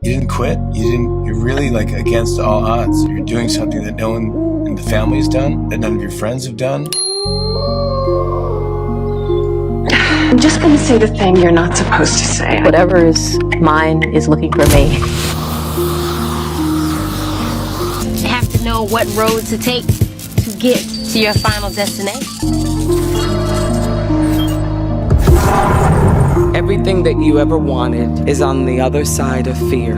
You didn't quit. You're really like against all odds. You're doing something that no one in the family has done, that none of your friends have done. I'm just gonna say the thing you're not supposed to say. Whatever is mine is looking for me. You have to know what road to take to get to your final destination. Everything that you ever wanted is on the other side of fear.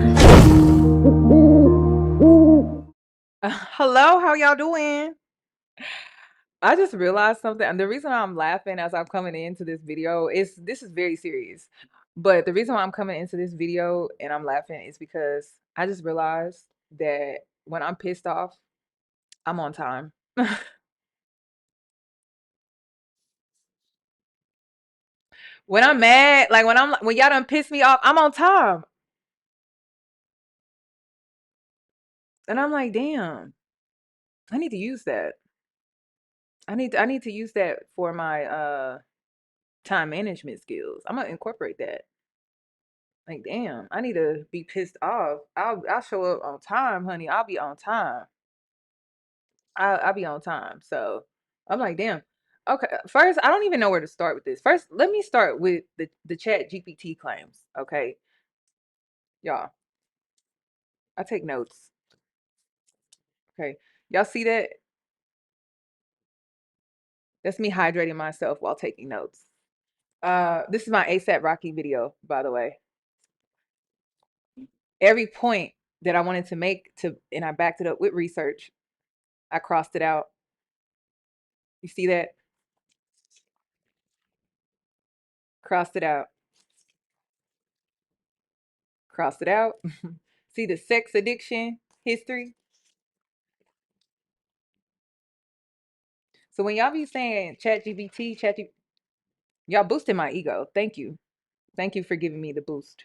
Hello, how y'all doing? I just realized something, and the reason I'm laughing as I'm coming into this video is this is very serious. But the reason why I'm coming into this video and I'm laughing is because I just realized that when I'm pissed off, I'm on time. When I'm mad, like when y'all done piss me off, I'm on time. And I'm like, damn, I need to use that. I need to use that for my time management skills. I'm gonna incorporate that. Like, damn, I need to be pissed off. I'll show up on time, honey. I'll be on time. I'll be on time. So I'm like, damn. Okay, first, I don't even know where to start with this. First, let me start with the chat GPT claims. Okay, y'all. I take notes. Okay. Y'all see that? That's me hydrating myself while taking notes. This is my ASAP Rocky video, by the way. Every point that I wanted to make and I backed it up with research. I crossed it out. You see that? Crossed it out. Crossed it out. See the sex addiction history. So when y'all be saying chat GBT, y'all boosting my ego. Thank you. Thank you for giving me the boost.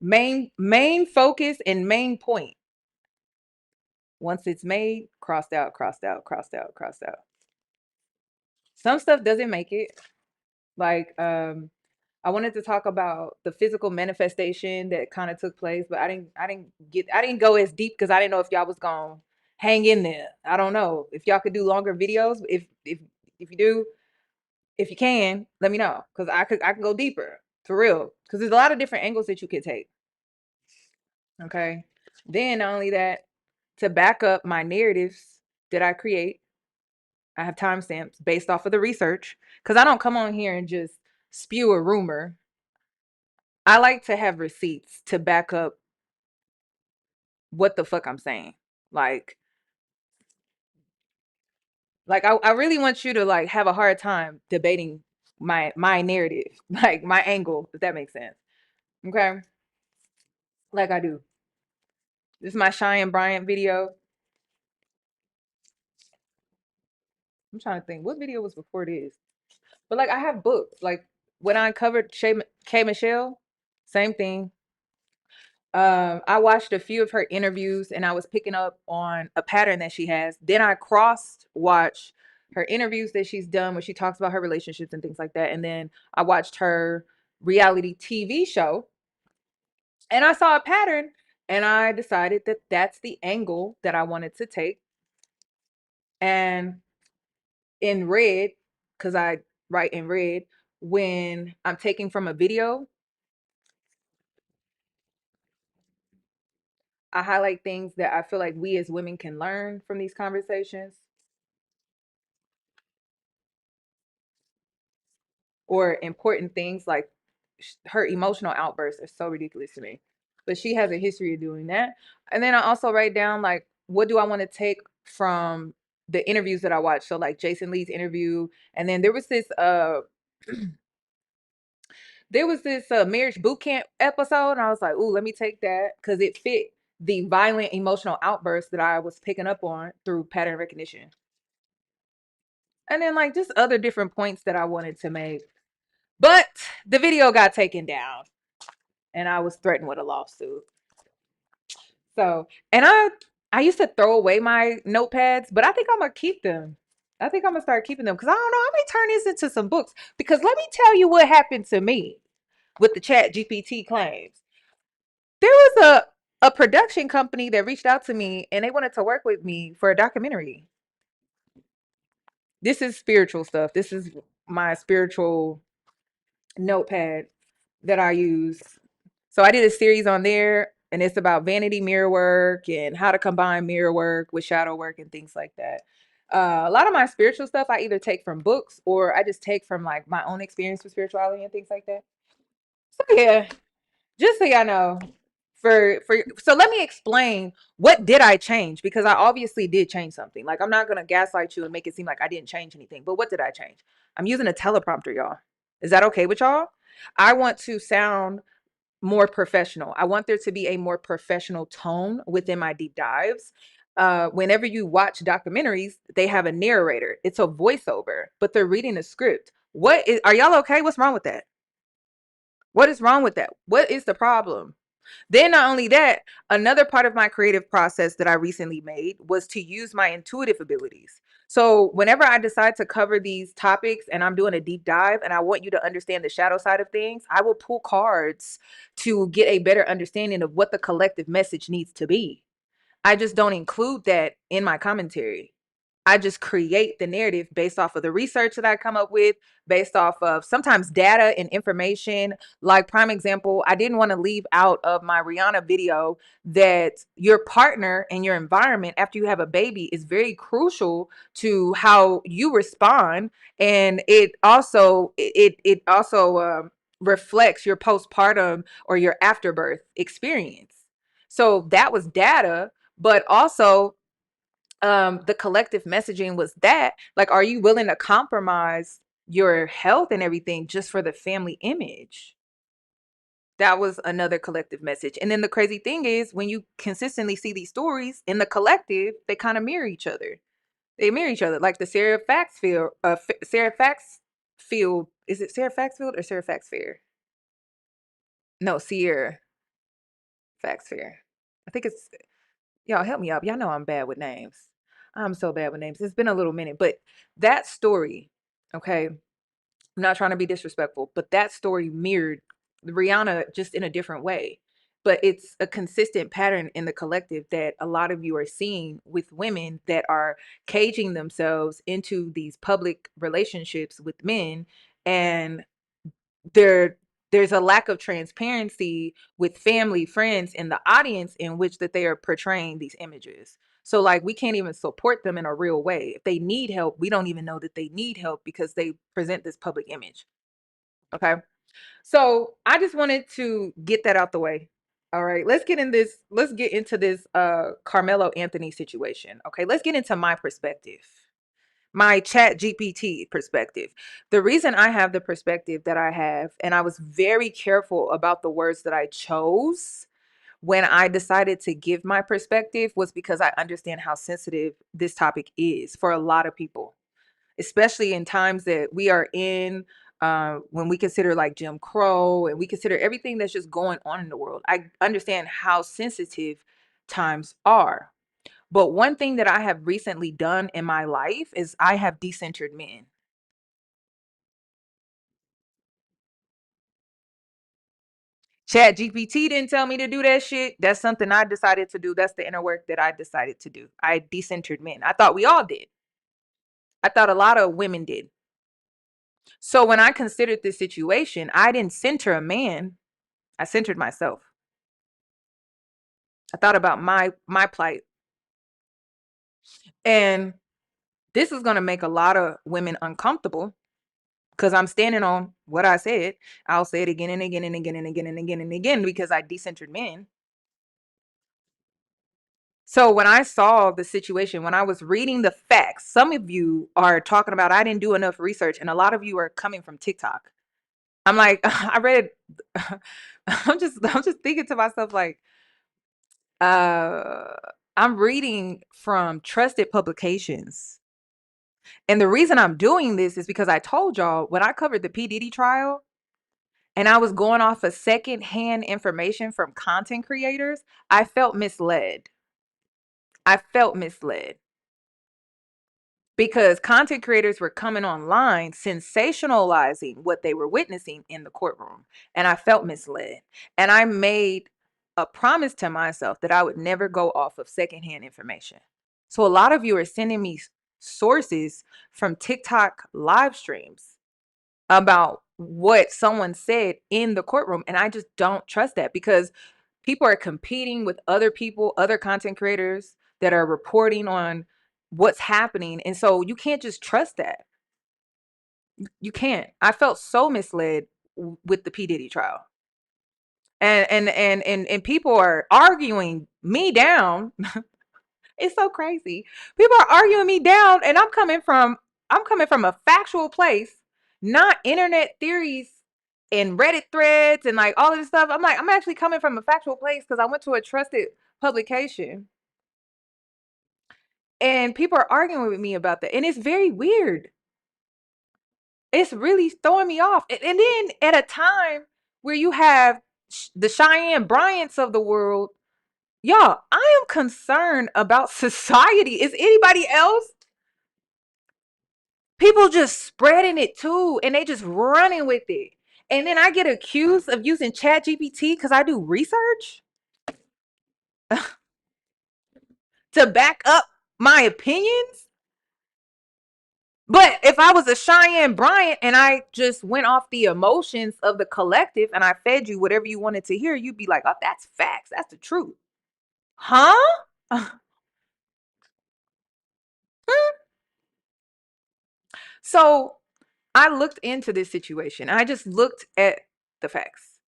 Main focus and main point. Once it's made, crossed out, crossed out, crossed out, crossed out. Some stuff doesn't make it. Like I wanted to talk about the physical manifestation that kind of took place, but I didn't go as deep because I didn't know if y'all was gonna hang in there. I don't know. If y'all could do longer videos, if you do, if you can, let me know. Cause I can go deeper. For real. Because there's a lot of different angles that you could take. Okay. Then not only that, to back up my narratives that I create, I have timestamps based off of the research. Because I don't come on here and just spew a rumor. I like to have receipts to back up what the fuck I'm saying. Like, I really want you to like have a hard time debating my narrative, like my angle, if that makes sense. Okay. Like I do. This is my Cheyenne Bryant video. I'm trying to think what video was before this. But like I have books. Like when I covered K Michelle, same thing. I watched a few of her interviews and I was picking up on a pattern that she has. Then I cross watch her interviews that she's done where she talks about her relationships and things like that. And then I watched her reality TV show and I saw a pattern and I decided that that's the angle that I wanted to take. And in red, because I write in red, when I'm taking from a video, I highlight things that I feel like we as women can learn from these conversations or important things like her emotional outbursts are so ridiculous to me. But she has a history of doing that. And then I also write down like what do I want to take from the interviews that I watched. So like Jason Lee's interview, and then there was this marriage boot camp episode, and I was like, ooh, let me take that because it fit the violent emotional outburst that I was picking up on through pattern recognition. And then like just other different points that I wanted to make. But the video got taken down and I was threatened with a lawsuit. So, and I used to throw away my notepads, but I think I'm gonna keep them. I think I'm gonna start keeping them because I don't know. I may turn this into some books. Because let me tell you what happened to me with the Chat GPT claims. There was a production company that reached out to me and they wanted to work with me for a documentary. This is spiritual stuff. This is my spiritual notepad that I use. So I did a series on there and it's about vanity mirror work and how to combine mirror work with shadow work and things like that. A lot of my spiritual stuff I either take from books or I just take from like my own experience with spirituality and things like that. So yeah, just so y'all know, for so let me explain what did I change, because I obviously did change something. Like I'm not gonna gaslight you and make it seem like I didn't change anything. But what did I change? I'm using a teleprompter, y'all. Is that okay with y'all? I want to sound more professional. I want there to be a more professional tone within my deep dives. Whenever you watch documentaries, they have a narrator. It's a voiceover, but they're reading a script. Are y'all okay? What's wrong with that? What is wrong with that? What is the problem? Then not only that, another part of my creative process that I recently made was to use my intuitive abilities. So whenever I decide to cover these topics and I'm doing a deep dive and I want you to understand the shadow side of things, I will pull cards to get a better understanding of what the collective message needs to be. I just don't include that in my commentary. I just create the narrative based off of the research that I come up with, based off of sometimes data and information. Like, prime example, I didn't want to leave out of my Rihanna video that your partner and your environment after you have a baby is very crucial to how you respond, and it also reflects your postpartum or your afterbirth experience. So that was data, but also the collective messaging was that, like, are you willing to compromise your health and everything just for the family image? That was another collective message. And then the crazy thing is, when you consistently see these stories in the collective, they kind of mirror each other. They mirror each other, like the Sarah Faxfield, Sarah Faxfield. Is it Sarah Faxfield or Sarah Faxfair? No, Sierra Faxfair. I think it's, y'all help me out. Y'all know I'm bad with names. I'm so bad with names. It's been a little minute, but that story, okay, I'm not trying to be disrespectful, but that story mirrored Rihanna just in a different way. But it's a consistent pattern in the collective that a lot of you are seeing with women that are caging themselves into these public relationships with men, and there there's a lack of transparency with family, friends, and the audience in which that they are portraying these images. So like, we can't even support them in a real way. If they need help, we don't even know that they need help because they present this public image. Okay. So I just wanted to get that out the way. All right, let's get into this Carmelo Anthony situation. Okay, let's get into my perspective, my chat GPT perspective. The reason I have the perspective that I have, and I was very careful about the words that I chose when I decided to give my perspective, was because I understand how sensitive this topic is for a lot of people, especially in times that we are in, when we consider like Jim Crow and we consider everything that's just going on in the world. I understand how sensitive times are. But one thing that I have recently done in my life is I have decentered men. Chat GPT didn't tell me to do that shit. That's something I decided to do. That's the inner work that I decided to do. I decentered men. I thought we all did. I thought a lot of women did. So when I considered this situation, I didn't center a man. I centered myself. I thought about my plight. And this is going to make a lot of women uncomfortable because I'm standing on what I said. I'll say it again and again and again and again and again and again because I decentered men. So when I saw the situation, when I was reading the facts, some of you are talking about I didn't do enough research, and a lot of you are coming from TikTok. I'm like, I read I'm just thinking to myself like, uh I'm reading from trusted publications. And the reason I'm doing this is because I told y'all when I covered the P. Diddy trial and I was going off of secondhand information from content creators, I felt misled. I felt misled because content creators were coming online sensationalizing what they were witnessing in the courtroom. And I felt misled. And I made a promise to myself that I would never go off of secondhand information. So a lot of you are sending me sources from TikTok live streams about what someone said in the courtroom. And I just don't trust that, because people are competing with other people, other content creators that are reporting on what's happening. And so you can't just trust that. You can't. I felt so misled with the P. Diddy trial. And people are arguing me down. It's so crazy. People are arguing me down, and I'm coming from a factual place, not internet theories and Reddit threads and like all of this stuff. I'm like, I'm actually coming from a factual place because I went to a trusted publication. And people are arguing with me about that. And it's very weird. It's really throwing me off. And then at a time where you have the Cheyenne Bryants of the world, y'all, I am concerned about society. Is anybody else? People just spreading it too, and they just running with it. And then I get accused of using Chat GPT because I do research to back up my opinions. But if I was a Cheyenne Bryant and I just went off the emotions of the collective and I fed you whatever you wanted to hear, you'd be like, oh, that's facts. That's the truth. Huh? So I looked into this situation. I just looked at the facts.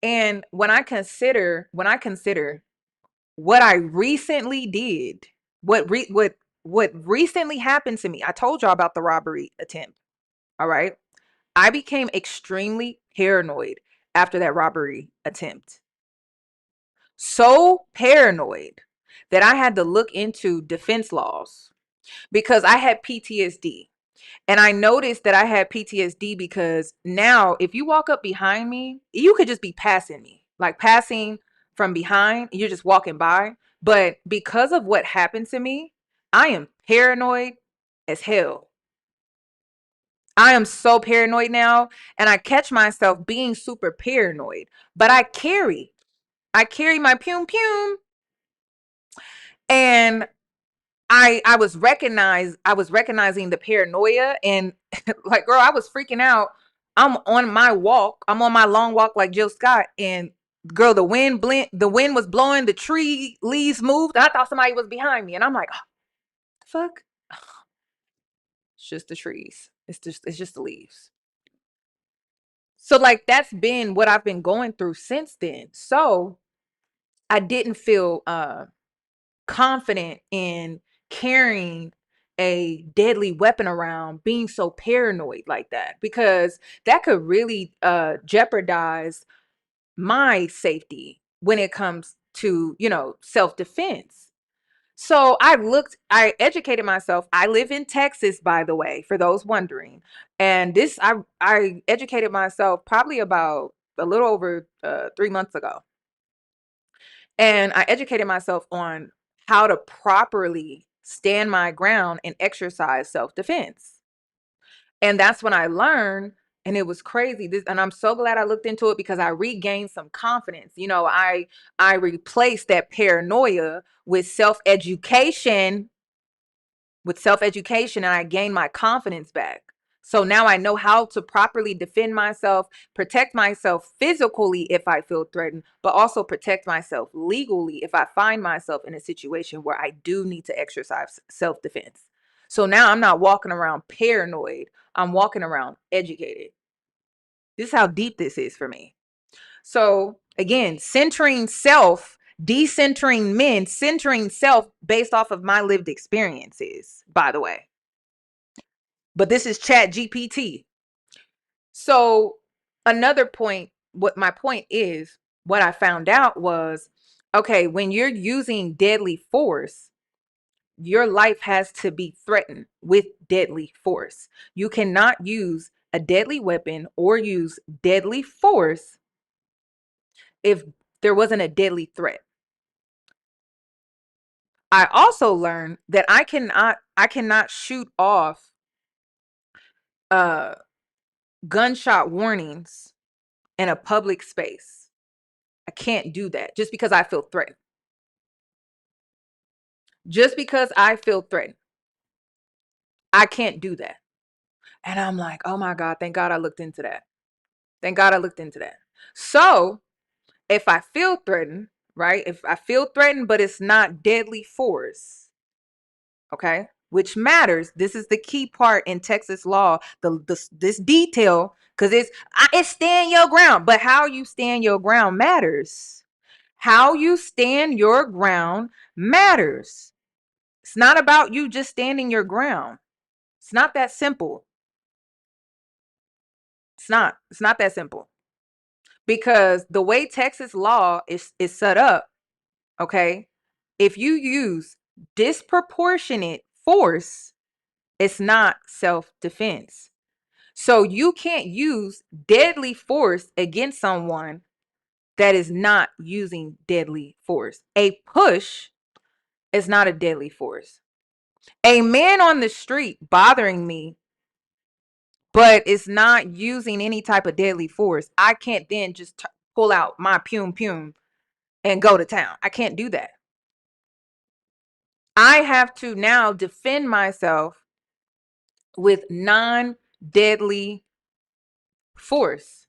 And when I consider what I recently did, what recently happened to me. I told y'all about the robbery attempt. All right. I became extremely paranoid after that robbery attempt. So paranoid that I had to look into defense laws because I had PTSD. And I noticed that I had PTSD because now if you walk up behind me, you could just be passing me, like passing from behind. You're just walking by. But because of what happened to me, I am paranoid as hell. I am so paranoid now, and I catch myself being super paranoid. But I carry my pum pum, and I was recognizing the paranoia, and like, girl, I was freaking out. I'm on my walk. I'm on my long walk like Jill Scott, and girl, the wind was blowing, the tree leaves moved. I thought somebody was behind me, and I'm like, oh, fuck. It's just the trees. It's just the leaves. So like that's been what I've been going through since then. So I didn't feel confident in carrying a deadly weapon around, being so paranoid like that, because that could really jeopardize my safety when it comes to, self-defense. So I educated myself. I live in Texas, by the way, for those wondering. And I educated myself probably about a little over 3 months ago. And I educated myself on how to properly stand my ground and exercise self-defense. And that's when I learned, and it was crazy. And I'm so glad I looked into it because I regained some confidence. I replaced that paranoia with self-education, and I gained my confidence back. So now I know how to properly defend myself, protect myself physically if I feel threatened, but also protect myself legally if I find myself in a situation where I do need to exercise self-defense. So now I'm not walking around paranoid. I'm walking around educated. This is how deep this is for me. So again, centering self, decentering men, centering self based off of my lived experiences, by the way. But this is Chat GPT. So another point, what my point is, what I found out was, okay, when you're using deadly force, your life has to be threatened with deadly force. You cannot use a deadly weapon or use deadly force if there wasn't a deadly threat. I also learned that I cannot shoot off uh gunshot warnings in a public space. can't do that just because I feel threatened. Just because I feel threatened, I can't do that. And I'm like, oh my God, thank God I looked into that. Thank God I looked into that. So if I feel threatened, right? If I feel threatened, but it's not deadly force, okay? Which matters. This is the key part in Texas law. This detail, because it's stand your ground, but how you stand your ground matters. How you stand your ground matters. It's not about you just standing your ground. It's not that simple. It's not. It's not that simple. Because the way Texas law is set up, okay, if you use disproportionate force, it's not self-defense. So you can't use deadly force against someone that is not using deadly force. A push is not a deadly force. A man on the street bothering me, but it's not using any type of deadly force, I can't then just pull out my pum pum and go to town. I can't do that. I have to now defend myself with non-deadly force.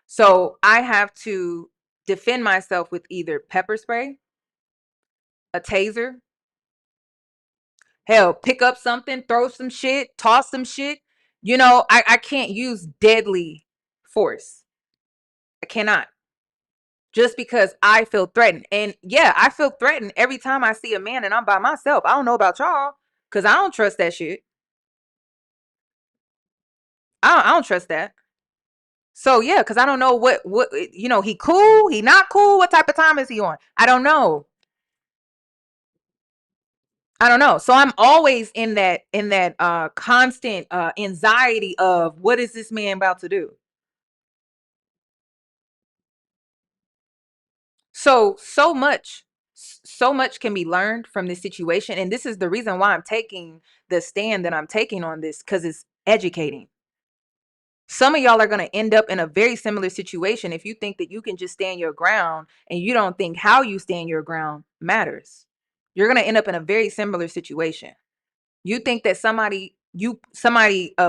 So I have to defend myself with either pepper spray, a taser, hell, pick up something, throw some shit, toss some shit. I can't use deadly force. I cannot. Just because I feel threatened. And yeah, I feel threatened every time I see a man and I'm by myself. I don't know about y'all, because I don't trust that shit. I don't trust that. So yeah, because I don't know what he cool, he not cool. What type of time is he on? I don't know. So I'm always in that constant anxiety of what is this man about to do? So much can be learned from this situation. And this is the reason why I'm taking the stand that I'm taking on this, because it's educating. Some of y'all are going to end up in a very similar situation if you think that you can just stand your ground and you don't think how you stand your ground matters. You're going to end up in a very similar situation. You think that somebody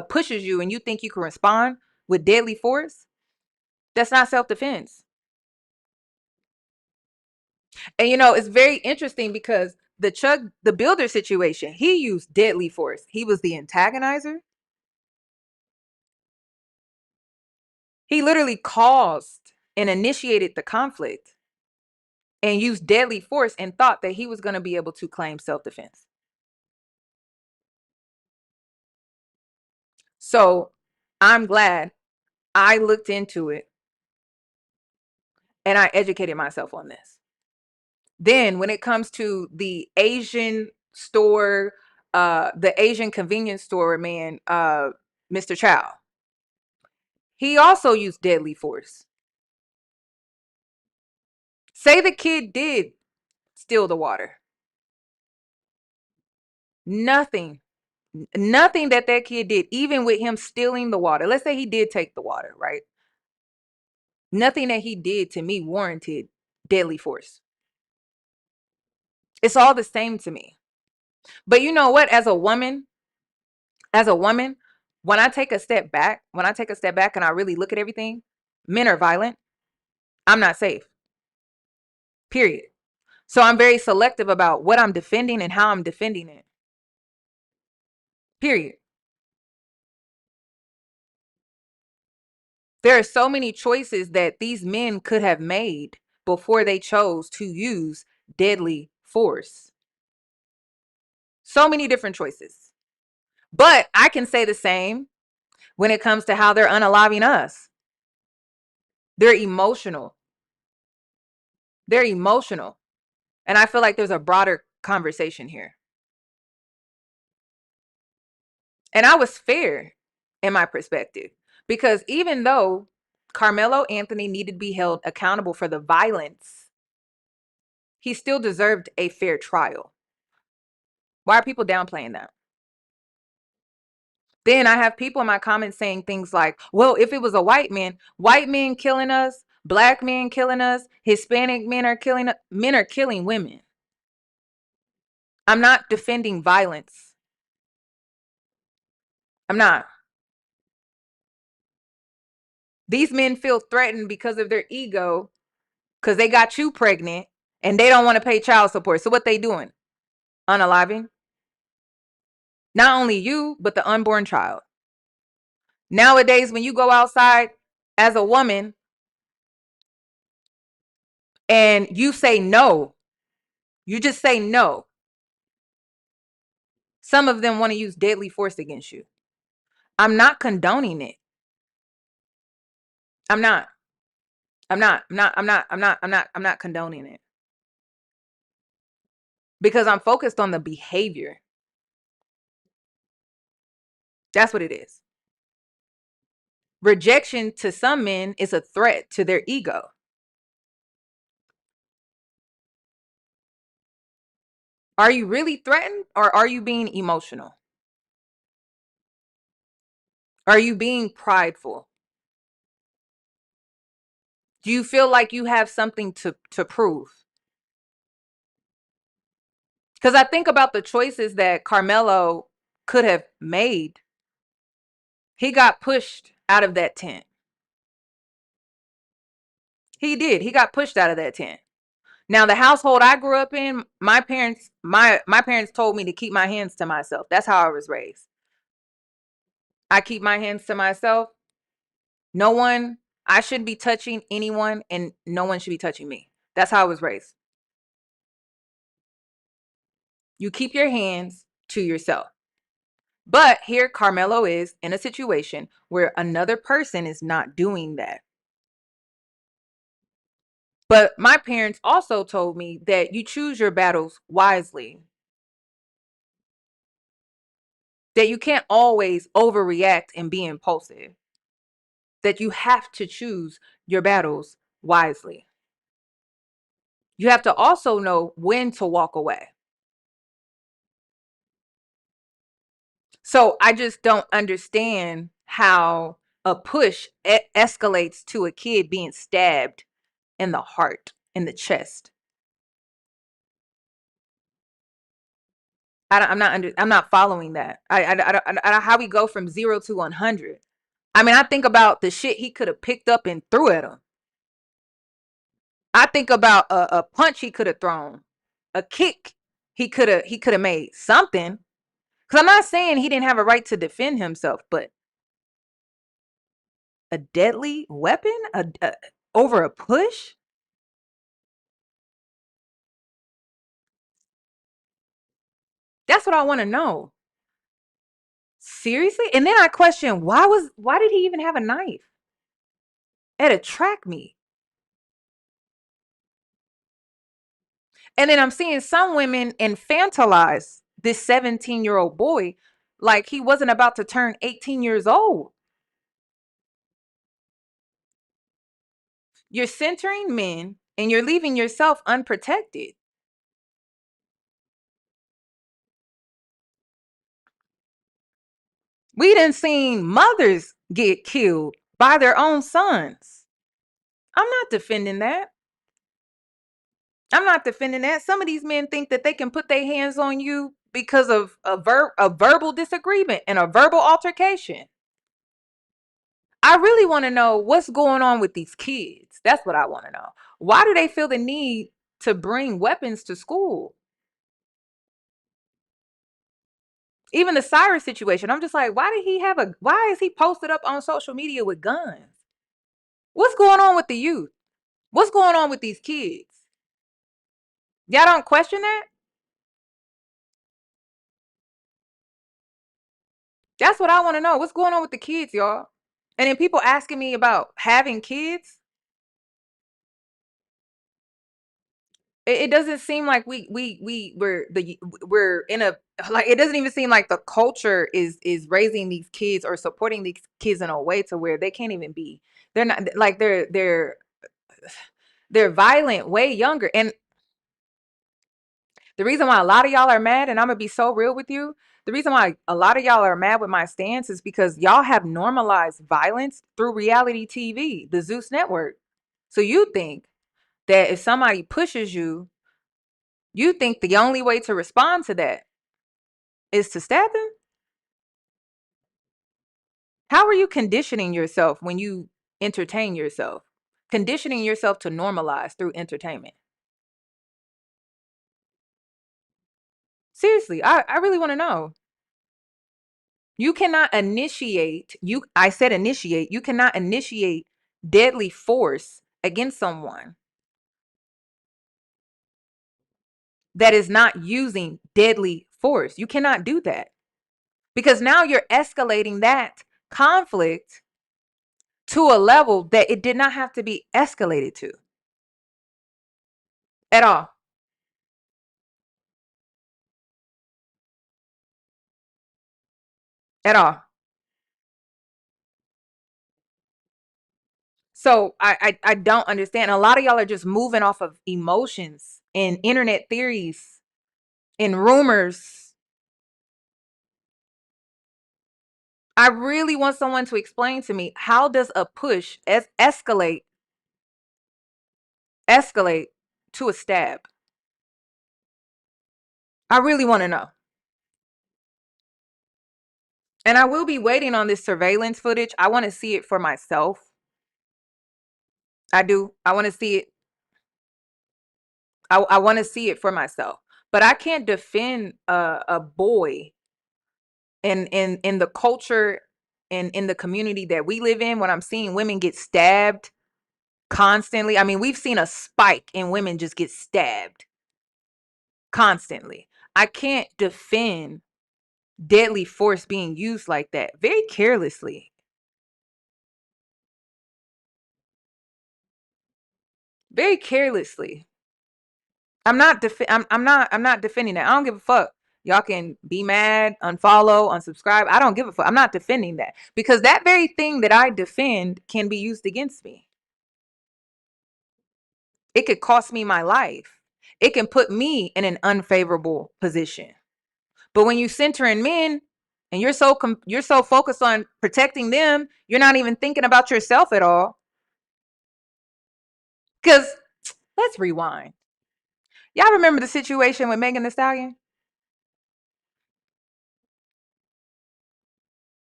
pushes you and you think you can respond with deadly force? That's not self-defense. And it's very interesting because the builder situation, he used deadly force. He was the antagonizer. He literally caused and initiated the conflict and used deadly force and thought that he was going to be able to claim self-defense. So I'm glad I looked into it and I educated myself on this. Then when it comes to the Asian store, the Asian convenience store man, Mr. Chow, he also used deadly force. Say the kid did steal the water. Nothing that kid did, even with him stealing the water. Let's say he did take the water, right? Nothing that he did to me warranted deadly force. It's all the same to me. But you know what? As a woman, when I take a step back and I really look at everything, men are violent. I'm not safe. Period. So I'm very selective about what I'm defending and how I'm defending it. Period. There are so many choices that these men could have made before they chose to use deadly force. So many different choices. But I can say the same when it comes to how they're unaliving us. They're emotional. They're emotional. And I feel like there's a broader conversation here. And I was fair in my perspective, because even though Karmelo Anthony needed to be held accountable for the violence, he still deserved a fair trial. Why are people downplaying that? Then I have people in my comments saying things like, well, if it was a white man killing us, Black men killing us. Hispanic men are killing us. Men are killing women. I'm not defending violence. I'm not. These men feel threatened because of their ego, because they got you pregnant and they don't want to pay child support. So what they doing? Unaliving. Not only you, but the unborn child. Nowadays, when you go outside as a woman and you say no, you just say no. Some of them want to use deadly force against you. I'm not condoning it. I'm not condoning it. Because I'm focused on the behavior. That's what it is. Rejection to some men is a threat to their ego. Are you really threatened, or are you being emotional? Are you being prideful? Do you feel like you have something to prove? Because I think about the choices that Karmelo could have made. He got pushed out of that tent. He did. He got pushed out of that tent. Now, the household I grew up in, my parents told me to keep my hands to myself. That's how I was raised. I keep my hands to myself. No one, I shouldn't be touching anyone, and no one should be touching me. That's how I was raised. You keep your hands to yourself. But here Karmelo is in a situation where another person is not doing that. But my parents also told me that you choose your battles wisely. That you can't always overreact and be impulsive. That you have to choose your battles wisely. You have to also know when to walk away. So I just don't understand how a push escalates to a kid being stabbed in the heart, in the chest. I'm not following that. How we go from 0 to 100. I mean, I think about the shit he could have picked up and threw at him. I think about a punch he could have thrown, a kick he could have made, something. Because I'm not saying he didn't have a right to defend himself, but a deadly weapon over a push? That's what I want to know. Seriously? And then I question, why did he even have a knife at a track meet? And then I'm seeing some women infantilize this 17-year-old boy like he wasn't about to turn 18 years old. You're centering men and you're leaving yourself unprotected. We done seen mothers get killed by their own sons. I'm not defending that. I'm not defending that. Some of these men think that they can put their hands on you because of a verbal disagreement and a verbal altercation. I really want to know what's going on with these kids. That's what I want to know. Why do they feel the need to bring weapons to school? Even the Cyrus situation, I'm just like, why is he posted up on social media with guns? What's going on with the youth? What's going on with these kids? Y'all don't question that? That's what I want to know. What's going on with the kids, y'all? And then people asking me about having kids. It doesn't seem like we're in a, like, it doesn't even seem like the culture is raising these kids or supporting these kids in a way to where they can't even be. They're not like they're violent way younger. And the reason why a lot of y'all are mad, and I'm gonna be so real with you, the reason why a lot of y'all are mad with my stance is because y'all have normalized violence through reality TV, the Zeus Network. So you think that if somebody pushes you, you think the only way to respond to that is to stab them? How are you conditioning yourself when you entertain yourself? Conditioning yourself to normalize through entertainment. Seriously, I really want to know. You cannot initiate, I said initiate, you cannot initiate deadly force against someone that is not using deadly force. You cannot do that because now you're escalating that conflict to a level that it did not have to be escalated to at all. At all. So I don't understand. A lot of y'all are just moving off of emotions and internet theories and rumors. I really want someone to explain to me, how does a push escalate to a stab? I really want to know. And I will be waiting on this surveillance footage. I want to see it for myself. I do. I want to see it. I want to see it for myself. But I can't defend a boy in the culture and in the community that we live in when I'm seeing women get stabbed constantly. I mean, we've seen a spike in women just get stabbed constantly. I can't defend deadly force being used like that very carelessly. Very carelessly. I'm not defending that. I don't give a fuck. Y'all can be mad, unfollow, unsubscribe. I don't give a fuck. I'm not defending that because that very thing that I defend can be used against me. It could cost me my life. It can put me in an unfavorable position. But when you center in men and you're so focused on protecting them, you're not even thinking about yourself at all. Cuz let's rewind. Y'all remember the situation with Megan Thee Stallion?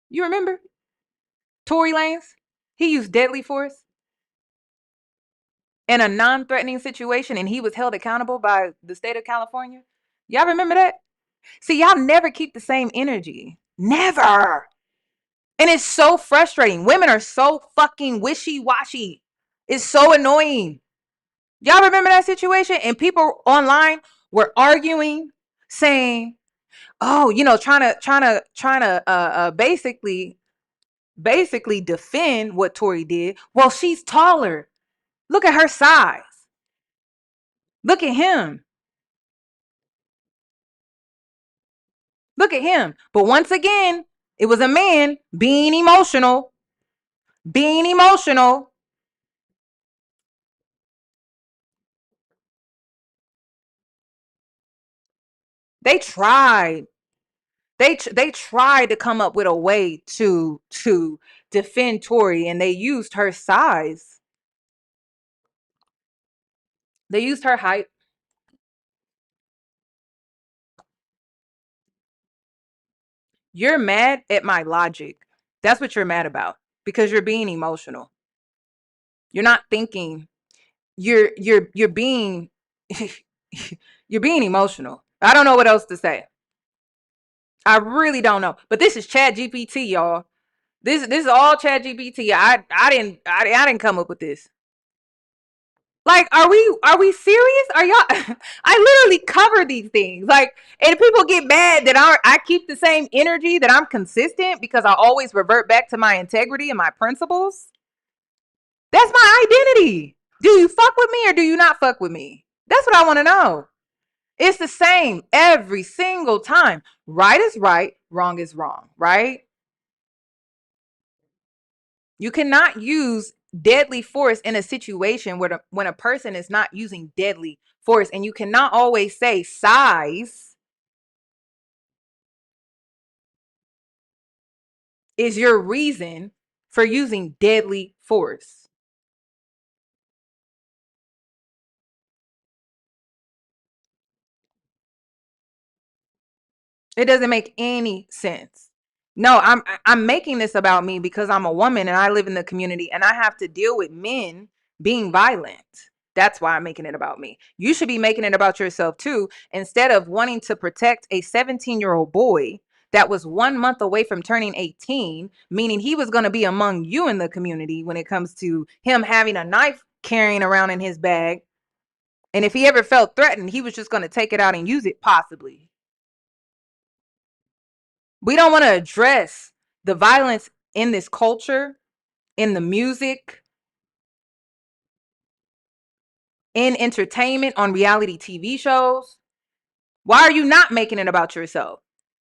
You remember? Tory Lanez? He used deadly force in a non-threatening situation and he was held accountable by the state of California. Y'all remember that? See, y'all never keep the same energy. Never. And it's so frustrating. Women are so fucking wishy-washy. It's so annoying. Y'all remember that situation? And people online were arguing, saying, "Oh, trying to basically defend what Tory did. Well, she's taller. Look at her size. Look at him. Look at him." But once again, it was a man being emotional. Being emotional. They tried. They tried to come up with a way to defend Tory, and they used her size. They used her height. You're mad at my logic. That's what you're mad about because you're being emotional. You're not thinking. You're being you're being emotional. I don't know what else to say. I really don't know. But this is Chat GPT, y'all. This is all Chat GPT. I didn't come up with this. Like, are we serious? Are y'all? I literally cover these things. Like, and people get mad that I keep the same energy, that I'm consistent because I always revert back to my integrity and my principles. That's my identity. Do you fuck with me or do you not fuck with me? That's what I want to know. It's the same every single time. Right is right, wrong is wrong, right? You cannot use deadly force in a situation where when a person is not using deadly force, and you cannot always say size is your reason for using deadly force. It doesn't make any sense. No, I'm making this about me because I'm a woman and I live in the community and I have to deal with men being violent. That's why I'm making it about me. You should be making it about yourself too, instead of wanting to protect a 17-year-old boy that was 1 month away from turning 18, meaning he was going to be among you in the community when it comes to him having a knife carrying around in his bag. And if he ever felt threatened, he was just going to take it out and use it, possibly. We don't want to address the violence in this culture, in the music, in entertainment, on reality TV shows. Why are you not making it about yourself?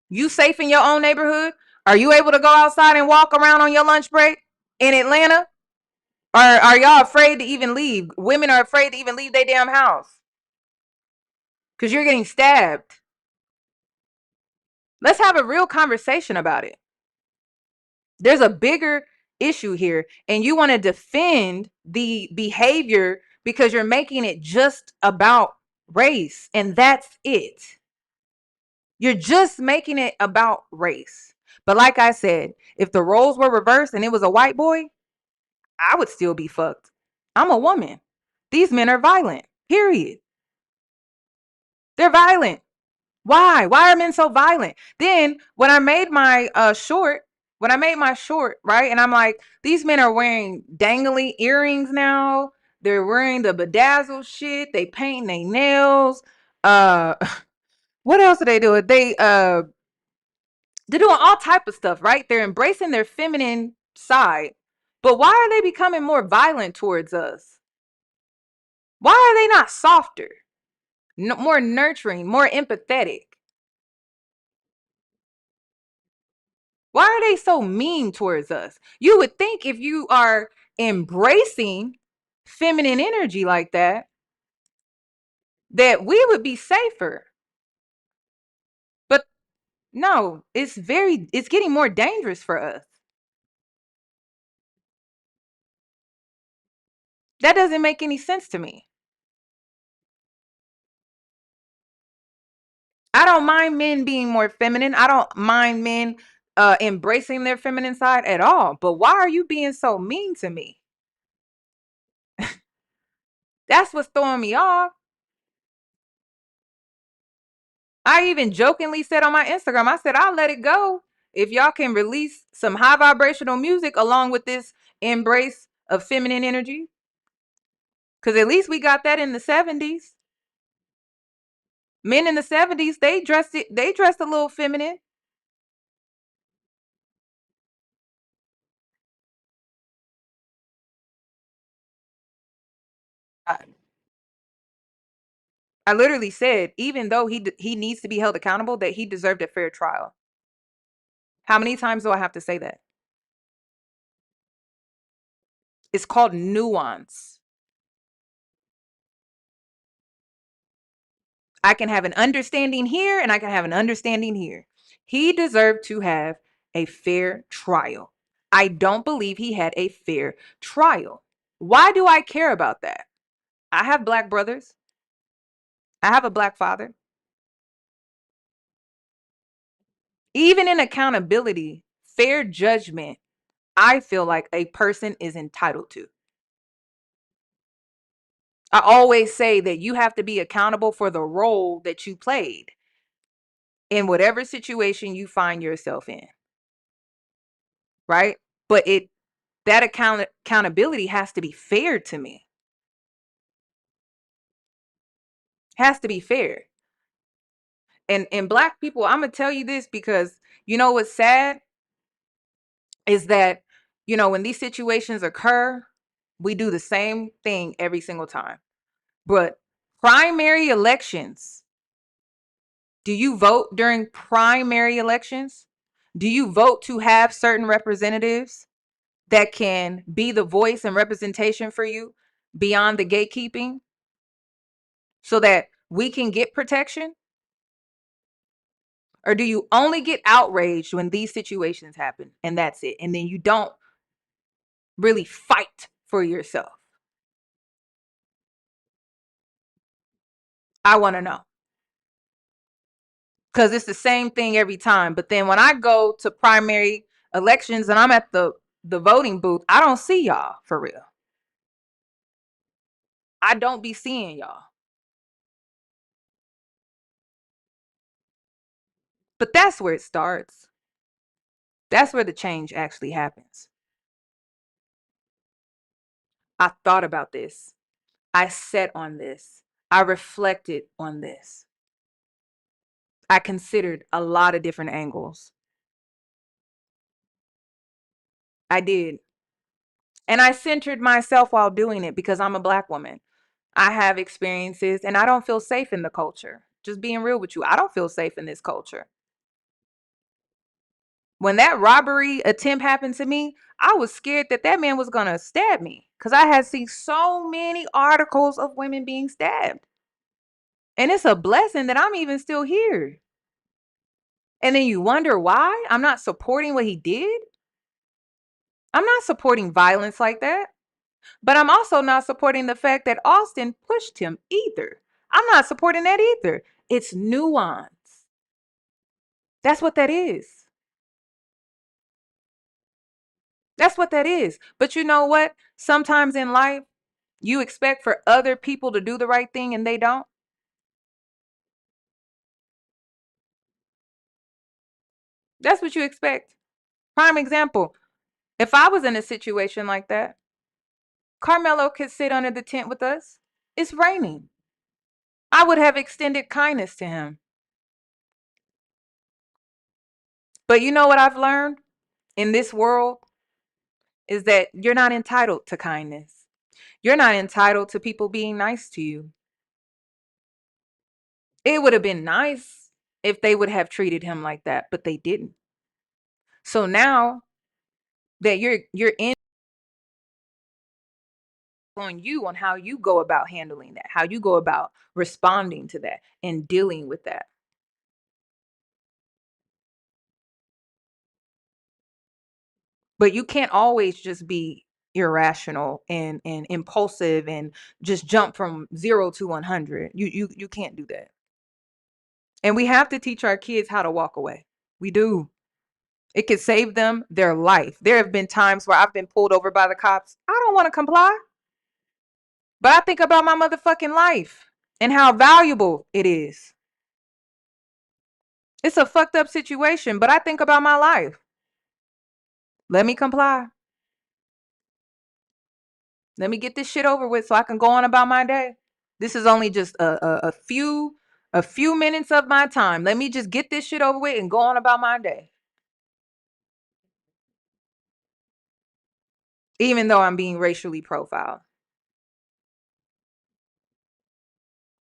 You safe in your own neighborhood? Are you able to go outside and walk around on your lunch break in Atlanta? Or are y'all afraid to even leave? Women are afraid to even leave their damn house because you're getting stabbed. Let's have a real conversation about it. There's a bigger issue here, and you want to defend the behavior because you're making it just about race, and that's it. You're just making it about race. But like I said, if the roles were reversed and it was a white boy, I would still be fucked. I'm a woman. These men are violent, period. They're violent. Why? Why are men so violent? Then when I made my short, right? And I'm like, these men are wearing dangly earrings now. They're wearing the bedazzled shit. They painting their nails. Uh what else are they doing? They're doing all type of stuff, right? They're embracing their feminine side. But why are they becoming more violent towards us? Why are they not softer? More nurturing, more empathetic? Why are they so mean towards us? You would think if you are embracing feminine energy like that, that we would be safer. But no, it's getting more dangerous for us. That doesn't make any sense to me. I don't mind men being more feminine. I don't mind men embracing their feminine side at all. But why are you being so mean to me? That's what's throwing me off. I even jokingly said on my Instagram, I said, I'll let it go if y'all can release some high vibrational music along with this embrace of feminine energy. Because at least we got that in the 70s. Men in the 70s, they dressed a little feminine. I, I literally said, even though he needs to be held accountable, that he deserved a fair trial. How many times do I have to say that? It's called nuance. I can have an understanding here and I can have an understanding here. He deserved to have a fair trial. I don't believe he had a fair trial. Why do I care about that? I have black brothers. I have a black father. Even in accountability, fair judgment, I feel like a person is entitled to. I always say that you have to be accountable for the role that you played in whatever situation you find yourself in. Right? But that accountability has to be fair to me. Has to be fair. And black people, I'm gonna tell you this because you know what's sad is that when these situations occur, we do the same thing every single time. But primary elections, do you vote during primary elections? Do you vote to have certain representatives that can be the voice and representation for you beyond the gatekeeping so that we can get protection? Or do you only get outraged when these situations happen and that's it? And then you don't really fight for yourself? I want to know. because it's the same thing every time. But then when I go to primary elections and I'm at the voting booth, I don't see y'all for real. I don't be seeing y'all. But that's where it starts. That's where the change actually happens. I thought about this. I sat on this. I reflected on this. I considered a lot of different angles. I did. And I centered myself while doing it because I'm a Black woman. I have experiences and I don't feel safe in the culture. Just being real with you, I don't feel safe in this culture. When that robbery attempt happened to me, I was scared that that man was going to stab me because I had seen so many articles of women being stabbed. And it's a blessing that I'm even still here. And then you wonder why I'm not supporting what he did. I'm not supporting violence like that. But I'm also not supporting the fact that Austin pushed him either. I'm not supporting that either. It's nuance. That's what that is. That's what that is. But you know what? Sometimes in life, you expect for other people to do the right thing and they don't. That's what you expect. Prime example. If I was in a situation like that, Karmelo could sit under the tent with us. It's raining. I would have extended kindness to him. But you know what I've learned in this world is that you're not entitled to kindness. You're not entitled to people being nice to you. It would have been nice if they would have treated him like that, but they didn't. So now that you're in on you on how you go about handling that, how you go about responding to that and dealing with that. But you can't always just be irrational and impulsive and just jump from 0 to 100. You can't do that. And we have to teach our kids how to walk away. We do. It could save them their life. There have been times where I've been pulled over by the cops. I don't want to comply. But I think about my motherfucking life and how valuable it is. It's a fucked up situation, but I think about my life. Let me comply. Let me get this shit over with so I can go on about my day. This is only just a few minutes of my time. Let me just get this shit over with and go on about my day. Even though I'm being racially profiled.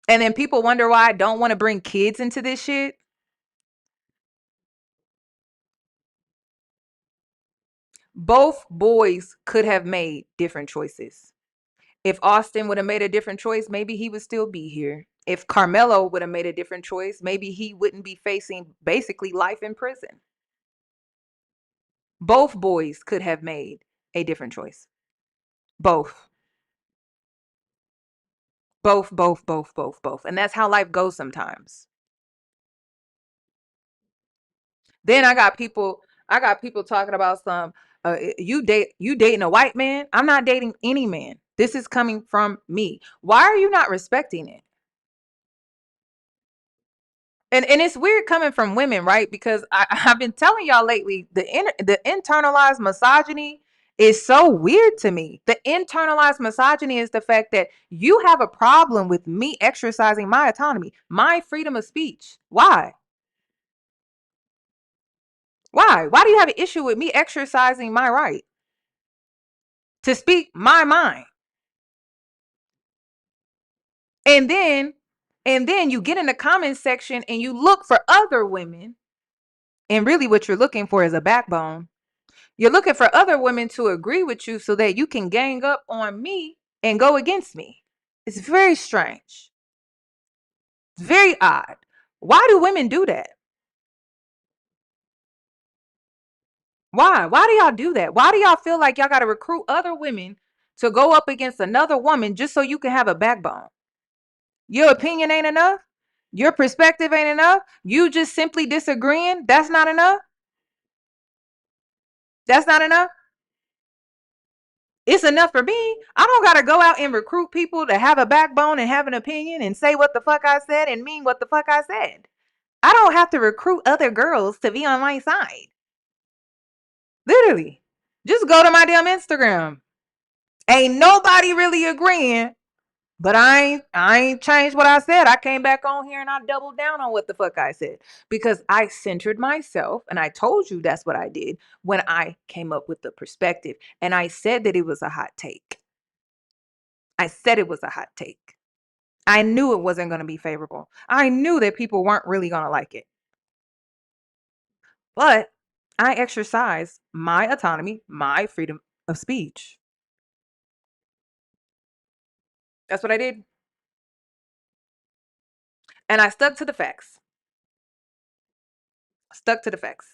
And then people wonder why I don't want to bring kids into this shit. Both boys could have made different choices. If Austin would have made a different choice, maybe he would still be here. If Karmelo would have made a different choice, maybe he wouldn't be facing basically life in prison. Both boys could have made a different choice. Both. Both. And that's how life goes sometimes. Then I got people talking about some you dating a white man. I'm not dating any man. This is coming from me. Why are you not respecting it? And it's weird coming from women, right? Because I've been telling y'all lately, the internalized misogyny is so weird to me. The internalized misogyny is the fact that you have a problem with me exercising my autonomy, my freedom of speech. Why? Why? Why do you have an issue with me exercising my right to speak my mind? And then you get in the comment section and you look for other women, and really what you're looking for is a backbone. You're looking for other women to agree with you so that you can gang up on me and go against me. It's very strange. It's very odd. Why do women do that? Why? Why do y'all do that? Why do y'all feel like y'all got to recruit other women to go up against another woman just so you can have a backbone? Your opinion ain't enough? Your perspective ain't enough. You just simply disagreeing. That's not enough. That's not enough. It's enough for me. I don't got to go out and recruit people to have a backbone and have an opinion and say what the fuck I said and mean what the fuck I said. I don't have to recruit other girls to be on my side. Literally. Just go to my damn Instagram. Ain't nobody really agreeing, but I ain't changed what I said. I came back on here and I doubled down on what the fuck I said because I centered myself, and I told you that's what I did when I came up with the perspective. And I said that it was a hot take. I said it was a hot take. I knew it wasn't going to be favorable. I knew that people weren't really going to like it. But I exercise my autonomy, my freedom of speech. That's what I did. And I stuck to the facts. Stuck to the facts.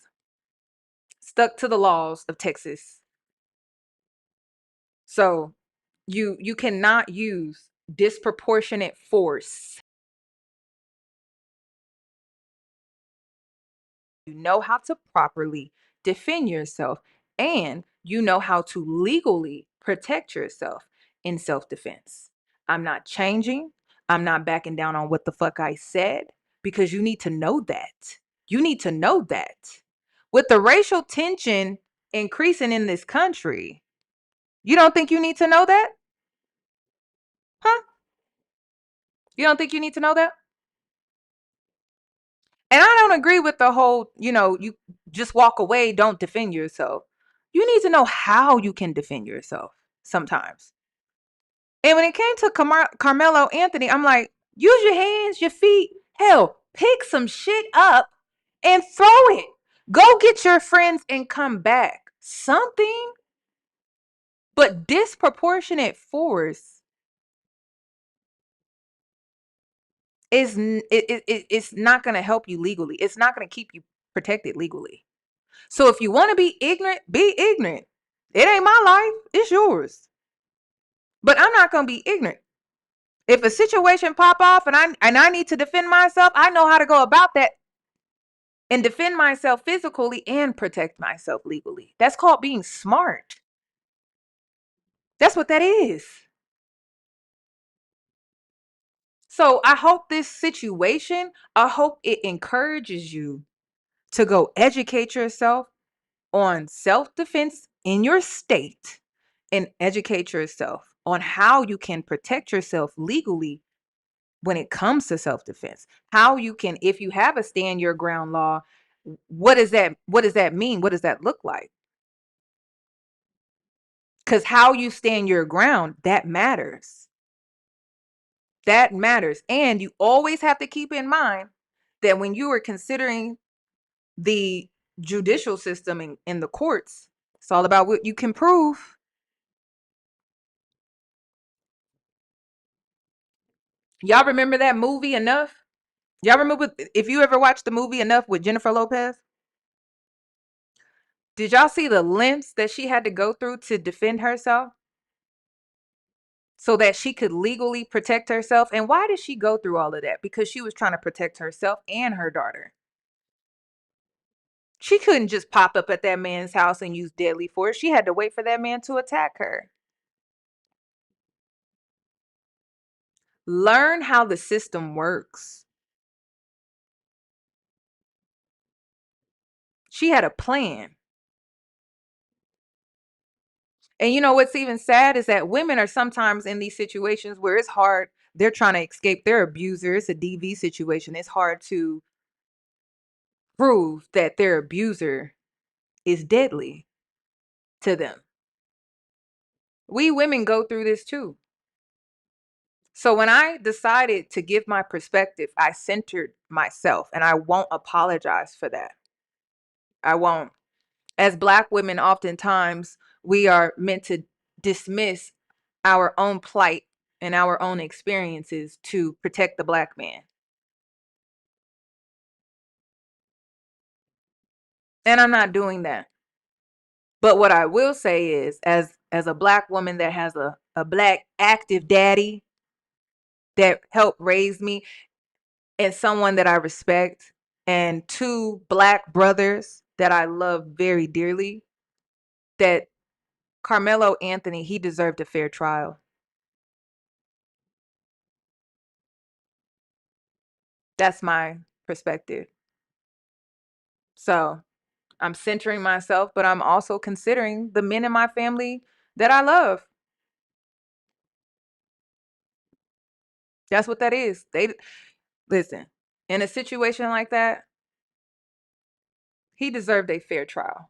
Stuck to the laws of Texas. So you cannot use disproportionate force. You know how to properly defend yourself, and you know how to legally protect yourself in self-defense. I'm not changing. I'm not backing down on what the fuck I said, because you need to know that. You need to know that. With the racial tension increasing in this country, you don't think you need to know that? Huh? You don't think you need to know that? And I don't agree with the whole, you just walk away, don't defend yourself. You need to know how you can defend yourself sometimes. And when it came to Karmelo Anthony, I'm like, use your hands, your feet. Hell, pick some shit up and throw it. Go get your friends and come back. Something. But disproportionate force it's not going to help you legally. It's not going to keep you protected legally. So if you want to be ignorant, be ignorant. It ain't my life. It's yours. But I'm not going to be ignorant. If a situation pop off and I need to defend myself, I know how to go about that and defend myself physically and protect myself legally. That's called being smart. That's what that is. So I hope this situation, I hope it encourages you to go educate yourself on self-defense in your state and educate yourself on how you can protect yourself legally when it comes to self-defense. How you can, if you have a stand your ground law, what does that mean? What does that look like? Because how you stand your ground, that matters. That matters. And you always have to keep in mind that when you are considering the judicial system in the courts, it's all about what you can prove. Y'all remember that movie Enough? Y'all remember, if you ever watched the movie Enough with Jennifer Lopez? Did y'all see the lengths that she had to go through to defend herself so that she could legally protect herself? And why did she go through all of that? Because she was trying to protect herself and her daughter. She couldn't just pop up at that man's house and use deadly force. She had to wait for that man to attack her. Learn how the system works. She had a plan. And you know what's even sad is that women are sometimes in these situations where it's hard. They're trying to escape their abuser. It's a DV situation. It's hard to prove that their abuser is deadly to them. We women go through this too. So when I decided to give my perspective, I centered myself, and I won't apologize for that. I won't. As Black women, oftentimes we are meant to dismiss our own plight and our own experiences to protect the Black man. And I'm not doing that. But what I will say is, as a Black woman that has a Black active daddy that helped raise me, and someone that I respect, and two black brothers that I love very dearly, that Karmelo Anthony, he deserved a fair trial. That's my perspective. So I'm centering myself, but I'm also considering the men in my family that I love. That's what that is. They listen, in a situation like that, he deserved a fair trial.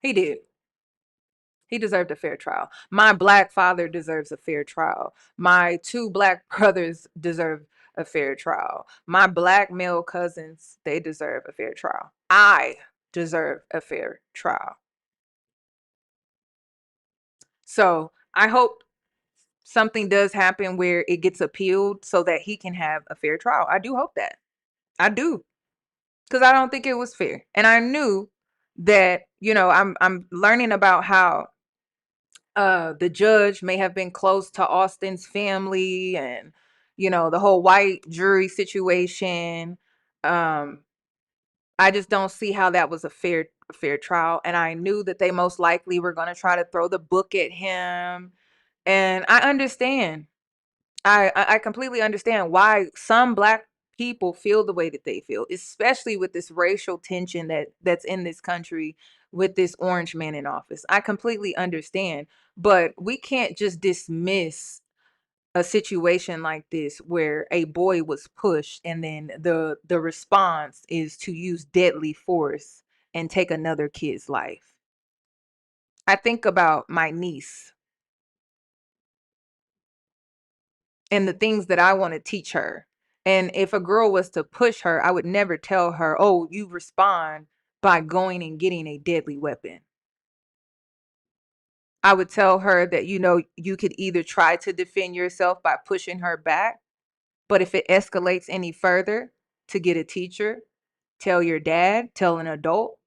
He did. He deserved a fair trial. My black father deserves a fair trial. My two black brothers deserve a fair trial. My black male cousins, they deserve a fair trial. I deserve a fair trial. So I hope something does happen where it gets appealed so that he can have a fair trial. I do hope that. I do. Because I don't think it was fair. And I knew that, I'm learning about how the judge may have been close to Austin's family, and the whole white jury situation. um I just don't see how that was a fair trial, and I knew that they most likely were going to try to throw the book at him. And I understand. I completely understand why some black people feel the way that they feel, especially with this racial tension that's in this country with this orange man in office. I completely understand, but we can't just dismiss a situation like this where a boy was pushed and then the response is to use deadly force and take another kid's life. I think about my niece and the things that I want to teach her. And if a girl was to push her, I would never tell her, oh, you respond by going and getting a deadly weapon. I would tell her that, you could either try to defend yourself by pushing her back, but if it escalates any further, to get a teacher, tell your dad, tell an adult.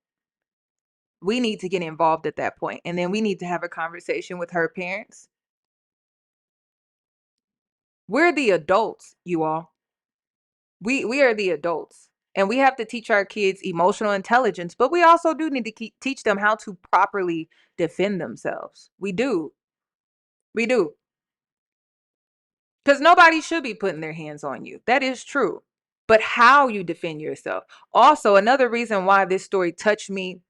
We need to get involved at that point. And then we need to have a conversation with her parents. We're the adults, you all. We are the adults, and we have to teach our kids emotional intelligence, but we also do need to teach them how to properly defend themselves. We do because nobody should be putting their hands on you. That is true. But how you defend yourself. Also, another reason why this story touched me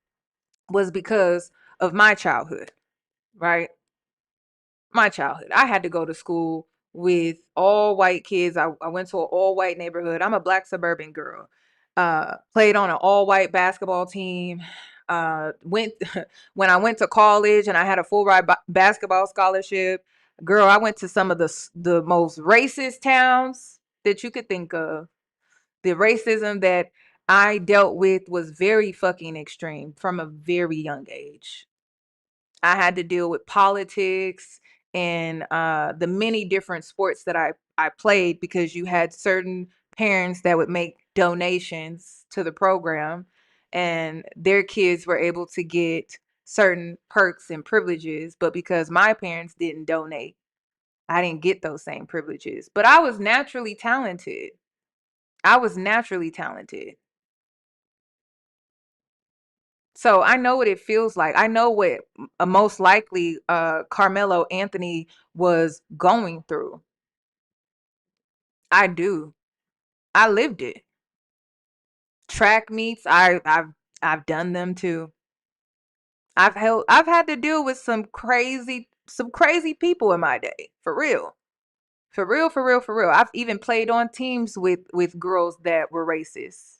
was because of my childhood, right? My childhood. I had to go to school with all white kids. I went to an all white neighborhood. I'm a black suburban girl. Played on an all white basketball team. Went when I went to college and I had a full ride basketball scholarship. Girl, I went to some of the most racist towns that you could think of. The racism that I dealt with was very fucking extreme from a very young age. I had to deal with politics and the many different sports that I played, because you had certain parents that would make donations to the program, and their kids were able to get certain perks and privileges. But because my parents didn't donate, I didn't get those same privileges. But I was naturally talented. I was naturally talented. So I know what it feels like. I know what most likely Carmelo Anthony was going through. I do. I lived it. Track meets, I've done them too. I've had to deal with some crazy people in my day. For real. For real, for real, for real. I've even played on teams with girls that were racist.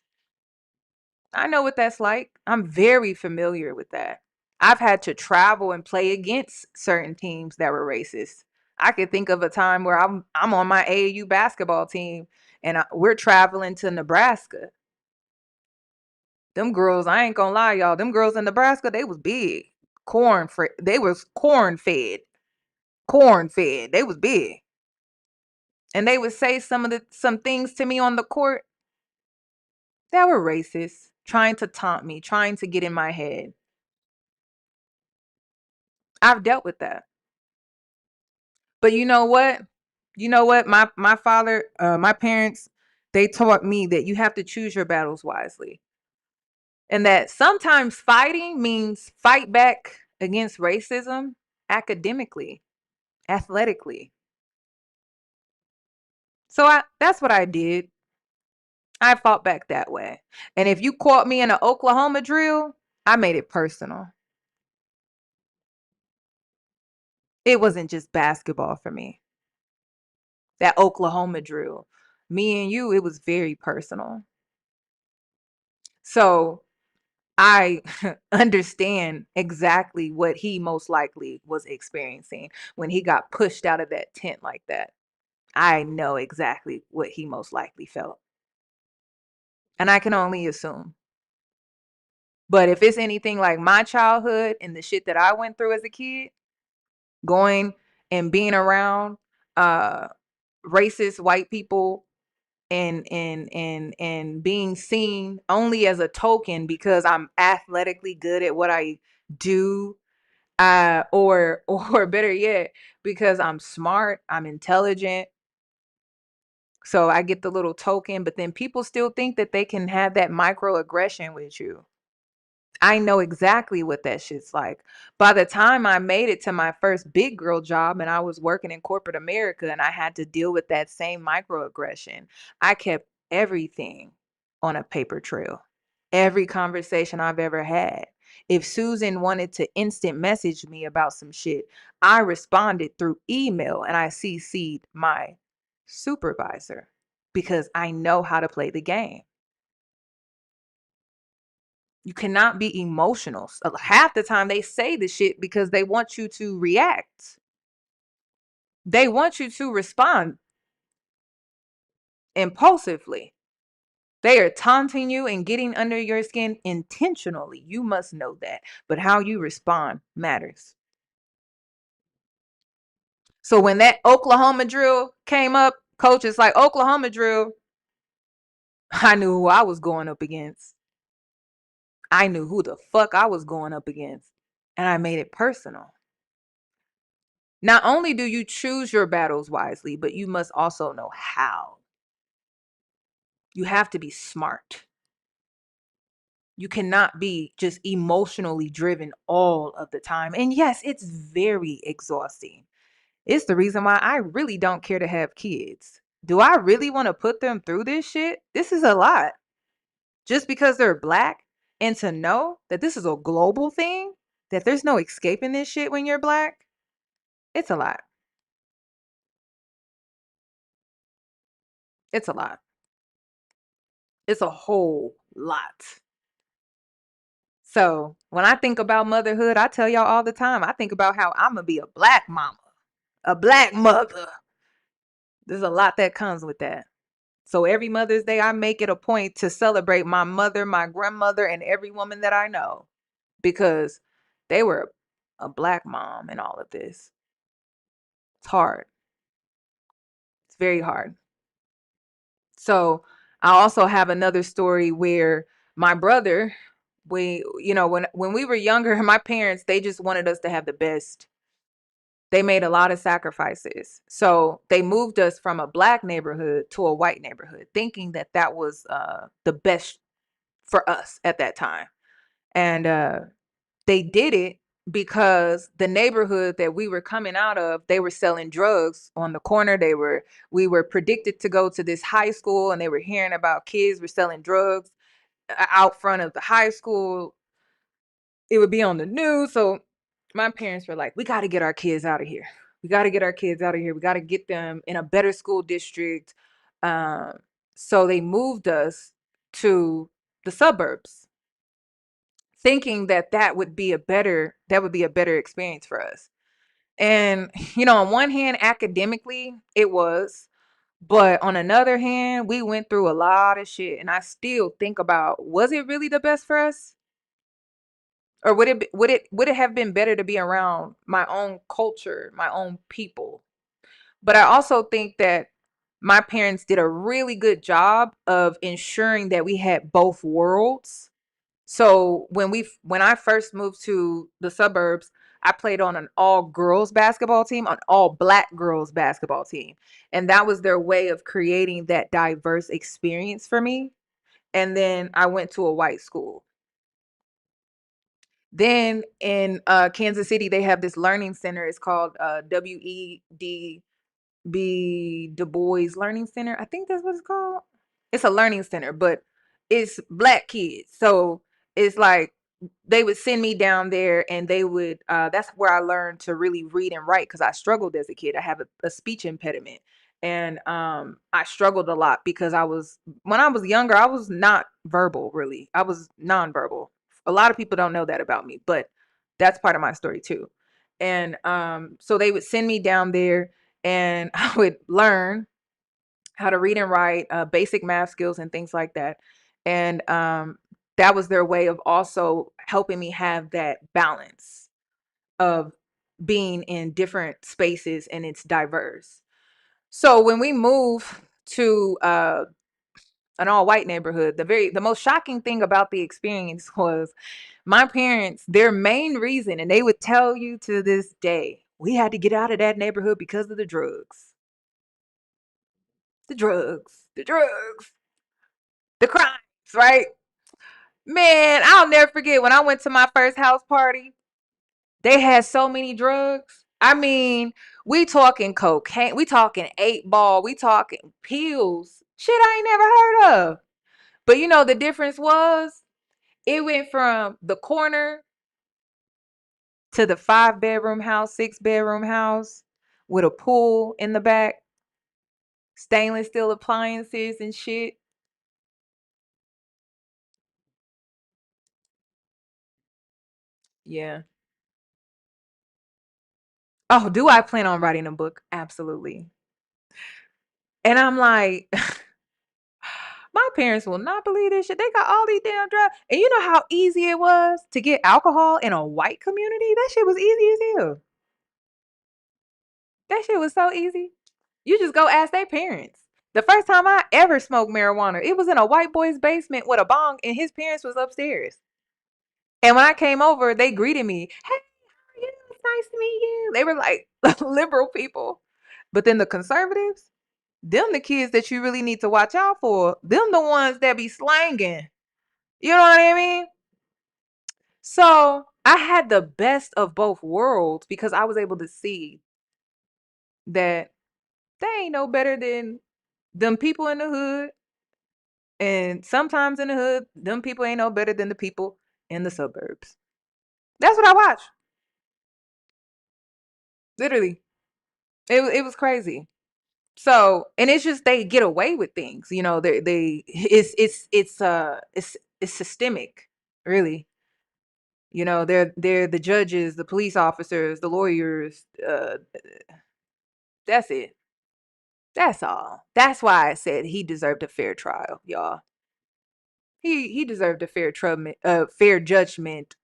I know what that's like. I'm very familiar with that. I've had to travel and play against certain teams that were racist. I could think of a time where I'm on my AAU basketball team, and we're traveling to Nebraska. Them girls, I ain't gonna lie, y'all. Them girls in Nebraska, they was big. They was corn fed. Corn fed. They was big. And they would say some things to me on the court that were racist, trying to taunt me, trying to get in my head. I've dealt with that. But you know what? My father, my parents, they taught me that you have to choose your battles wisely. And that sometimes fighting means fight back against racism academically, athletically. So that's what I did. I fought back that way. And if you caught me in an Oklahoma drill, I made it personal. It wasn't just basketball for me. That Oklahoma drill, me and you, it was very personal. So I understand exactly what he most likely was experiencing when he got pushed out of that tent like that. I know exactly what he most likely felt. And I can only assume. But if it's anything like my childhood and the shit that I went through as a kid, going and being around uh racist white people and being seen only as a token because I'm athletically good at what I do, or better yet, because I'm smart, I'm intelligent, so I get the little token, but then people still think that they can have that microaggression with you. I know exactly what that shit's like. By the time I made it to my first big girl job and I was working in corporate America and I had to deal with that same microaggression, I kept everything on a paper trail. Every conversation I've ever had. If Susan wanted to instant message me about some shit, I responded through email and I CC'd my supervisor because I know how to play the game. You cannot be emotional. Half the time they say the shit because they want you to react. They want you to respond impulsively. They are taunting you and getting under your skin intentionally. You must know that. But how you respond matters. So when that Oklahoma drill came up, coach is like, Oklahoma drill, I knew who I was going up against. I knew who the fuck I was going up against. And I made it personal. Not only do you choose your battles wisely, but you must also know how. You have to be smart. You cannot be just emotionally driven all of the time. And yes, it's very exhausting. It's the reason why I really don't care to have kids. Do I really want to put them through this shit? This is a lot. Just because they're black, and to know that this is a global thing, that there's no escaping this shit when you're black, it's a lot. It's a lot. It's a whole lot. So when I think about motherhood, I tell y'all all the time, I think about how I'm going to be a black mama, a black mother. There's a lot that comes with that. So every Mother's Day, I make it a point to celebrate my mother, my grandmother, and every woman that I know, because they were a black mom in all of this. It's hard. It's very hard. So I also have another story where my brother, when we were younger, my parents, they just wanted us to have the best. They made a lot of sacrifices. So they moved us from a black neighborhood to a white neighborhood, thinking that that was the best for us at that time. And they did it because the neighborhood that we were coming out of, they were selling drugs on the corner. We were predicted to go to this high school, and they were hearing about kids were selling drugs out front of the high school. It would be on the news. So my parents were like, we got to get our kids out of here. We got to get our kids out of here. We got to get them in a better school district. So they moved us to the suburbs, thinking that that would be a better experience for us. And on one hand, academically, it was, but on another hand, we went through a lot of shit, and I still think about, was it really the best for us? Or would it have been better to be around my own culture, my own people? But I also think that my parents did a really good job of ensuring that we had both worlds. So when I first moved to the suburbs, I played on an all girls basketball team, an all black girls basketball team. And that was their way of creating that diverse experience for me. And then I went to a white school. Then in Kansas City, they have this learning center. It's called WED Du Bois Learning Center. I think that's what it's called. It's a learning center, but it's black kids. So it's like they would send me down there and they would that's where I learned to really read and write because I struggled as a kid. I have a speech impediment. And I struggled a lot because when I was younger, I was not verbal really. I was nonverbal. A lot of people don't know that about me, but that's part of my story too. And so they would send me down there and I would learn how to read and write, basic math skills and things like that. And that was their way of also helping me have that balance of being in different spaces and it's diverse. So when we move to an all white neighborhood, the most shocking thing about the experience was my parents, their main reason, and they would tell you to this day, we had to get out of that neighborhood because of the drugs. The drugs, the crimes, right? Man, I'll never forget when I went to my first house party. They had so many drugs. I mean, we talking cocaine, we talking 8 ball, we talking pills. Shit I ain't never heard of. But you know the difference was it went from the corner to the 5 bedroom house, 6 bedroom house with a pool in the back, stainless steel appliances and shit. Yeah. Oh, do I plan on writing a book? Absolutely. And I'm like, my parents will not believe this shit. They got all these damn drugs. And you know how easy it was to get alcohol in a white community? That shit was easy as hell. That shit was so easy. You just go ask their parents. The first time I ever smoked marijuana, it was in a white boy's basement with a bong, and his parents was upstairs. And when I came over, they greeted me. Hey, how are you? It's nice to meet you. They were like liberal people. But then the conservatives, them the kids that you really need to watch out for. Them the ones that be slanging. You know what I mean? So I had the best of both worlds because I was able to see that they ain't no better than them people in the hood. And sometimes in the hood, them people ain't no better than the people in the suburbs. That's what I watch. Literally. It was crazy. So, and it's just they get away with things, you know, it's systemic, really. You know, they're the judges, the police officers, the lawyers, that's it. That's all. That's why I said he deserved a fair trial, y'all. He deserved a fair judgment,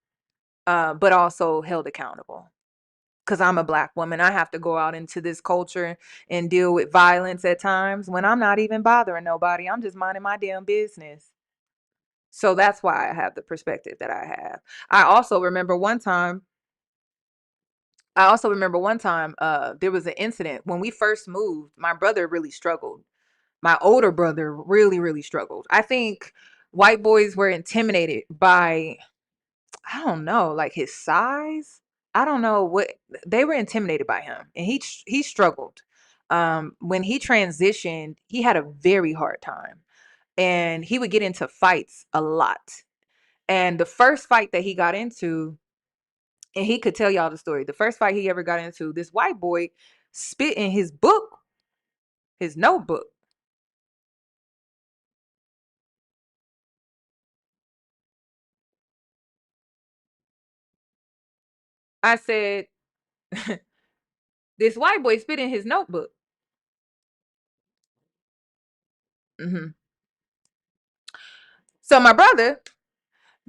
but also held accountable. Because I'm a black woman, I have to go out into this culture and deal with violence at times when I'm not even bothering nobody. I'm just minding my damn business. So that's why I have the perspective that I have. I also remember one time. There was an incident when we first moved. My brother really struggled. My older brother really, really struggled. I think white boys were intimidated by, I don't know, like his size. I don't know what they were intimidated by him, and he struggled. When he transitioned, he had a very hard time, and he would get into fights a lot. And the first fight that he got into, and he could tell y'all the story. The first fight he ever got into, this white boy spit in his book, his notebook. I said, this white boy spit in his notebook. Hmm. So my brother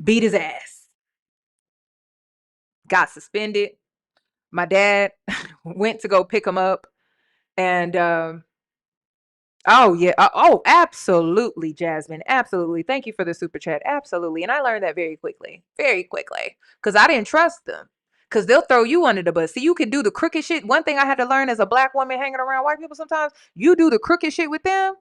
beat his ass, got suspended. My dad went to go pick him up, and oh yeah, oh absolutely, Jasmine, absolutely. Thank you for the super chat, absolutely. And I learned that very quickly, because I didn't trust them. Because they'll throw you under the bus. See, you can do the crooked shit. One thing I had to learn as a black woman hanging around white people sometimes, you do the crooked shit with them.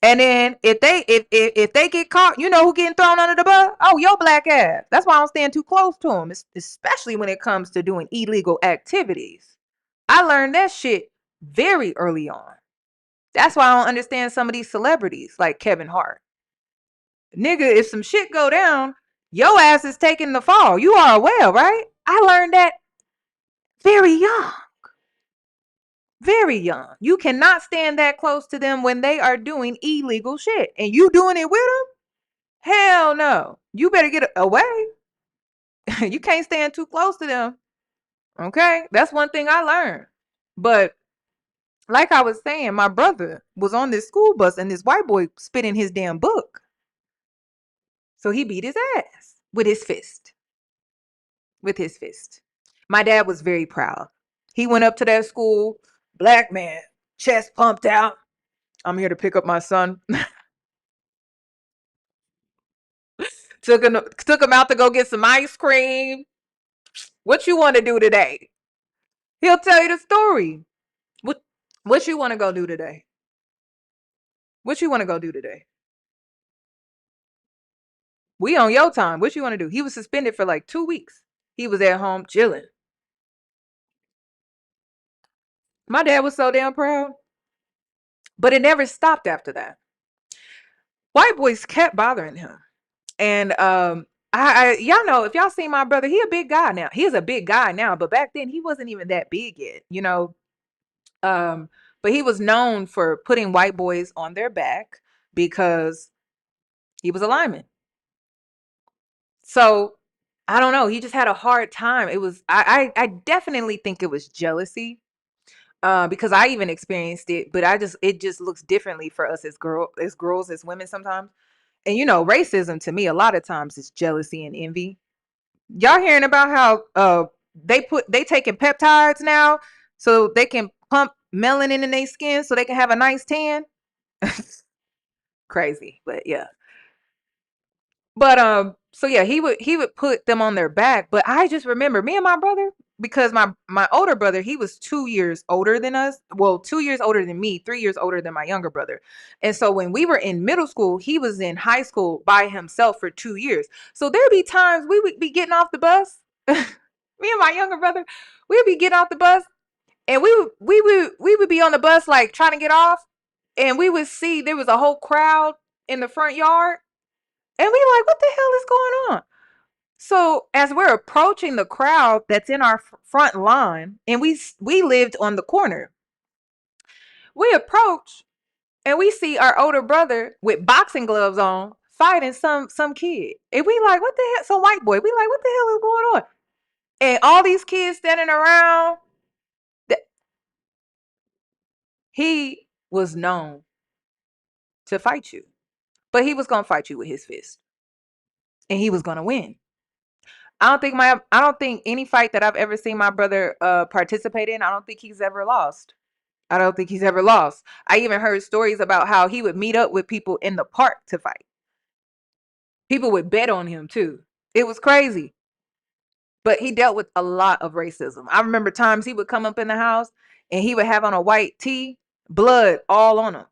And then if they get caught, you know who getting thrown under the bus? Oh, your black ass. That's why I don't stand too close to them, especially when it comes to doing illegal activities. I learned that shit very early on. That's why I don't understand some of these celebrities like Kevin Hart. Nigga, if some shit go down, your ass is taking the fall. You are aware, right? I learned that very young. Very young. You cannot stand that close to them when they are doing illegal shit. And you doing it with them? Hell no. You better get away. You can't stand too close to them. Okay? That's one thing I learned. But like I was saying, my brother was on this school bus and this white boy spit in his damn book. So he beat his ass with his fist. With his fist. My dad was very proud. He went up to that school, black man, chest pumped out. I'm here to pick up my son. Took him out to go get some ice cream. What you want to do today? He'll tell you the story. What you want to go do today? What you want to go do today? We on your time. What you want to do? He was suspended for like 2 weeks. He was at home chilling. My dad was so damn proud. But it never stopped after that. White boys kept bothering him. And y'all know, if y'all see my brother, he a big guy now. He's a big guy now, but back then he wasn't even that big yet, you know. But he was known for putting white boys on their back because he was a lineman. So I don't know. He just had a hard time. It was I definitely think it was jealousy. Because I even experienced it, but it just looks differently for us as girls, as women sometimes. And you know, racism to me a lot of times is jealousy and envy. Y'all hearing about how they taking peptides now so they can pump melanin in their skin so they can have a nice tan? Crazy, but yeah. But so yeah, he would put them on their back. But I just remember me and my brother, because my older brother, he was 2 years older than us. Well, 2 years older than me, 3 years older than my younger brother. And so when we were in middle school, he was in high school by himself for 2 years. So there'd be times we would be getting off the bus. Me and my younger brother, we'd be getting off the bus, and we would be on the bus like trying to get off, and we would see there was a whole crowd in the front yard. And we like, what the hell is going on? So as we're approaching the crowd that's in our front line, and we lived on the corner, we approach and we see our older brother with boxing gloves on fighting some kid, and we like, what the hell? Some white boy. We like, what the hell is going on? And all these kids standing around. He was known to fight you, but he was gonna fight you with his fist, and he was gonna win. I don't think any fight that I've ever seen my brother participate in, I don't think he's ever lost. I don't think he's ever lost. I even heard stories about how he would meet up with people in the park to fight. People would bet on him too. It was crazy. But he dealt with a lot of racism. I remember times he would come up in the house and he would have on a white tee, blood all on him.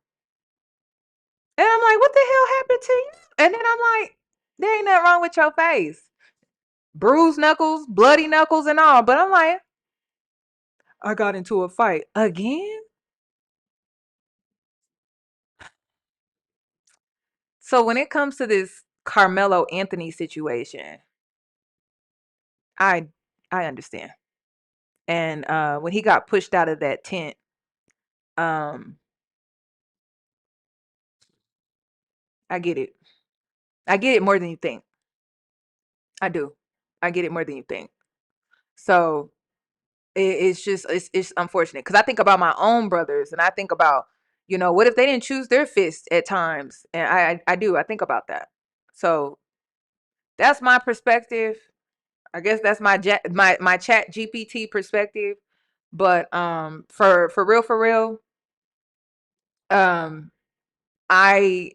And I'm like, what the hell happened to you? And then I'm like, there ain't nothing wrong with your face. Bruised knuckles, bloody knuckles and all. But I'm like, I got into a fight again. So when it comes to this Carmelo Anthony situation, I I understand. And when he got pushed out of that tent, um, I get it. I get it more than you think. I do. I get it more than you think. So it's unfortunate because I think about my own brothers, and I think about, what if they didn't choose their fist at times? And I do. I think about that. So that's my perspective. I guess that's my chat GPT perspective. But for real, um, I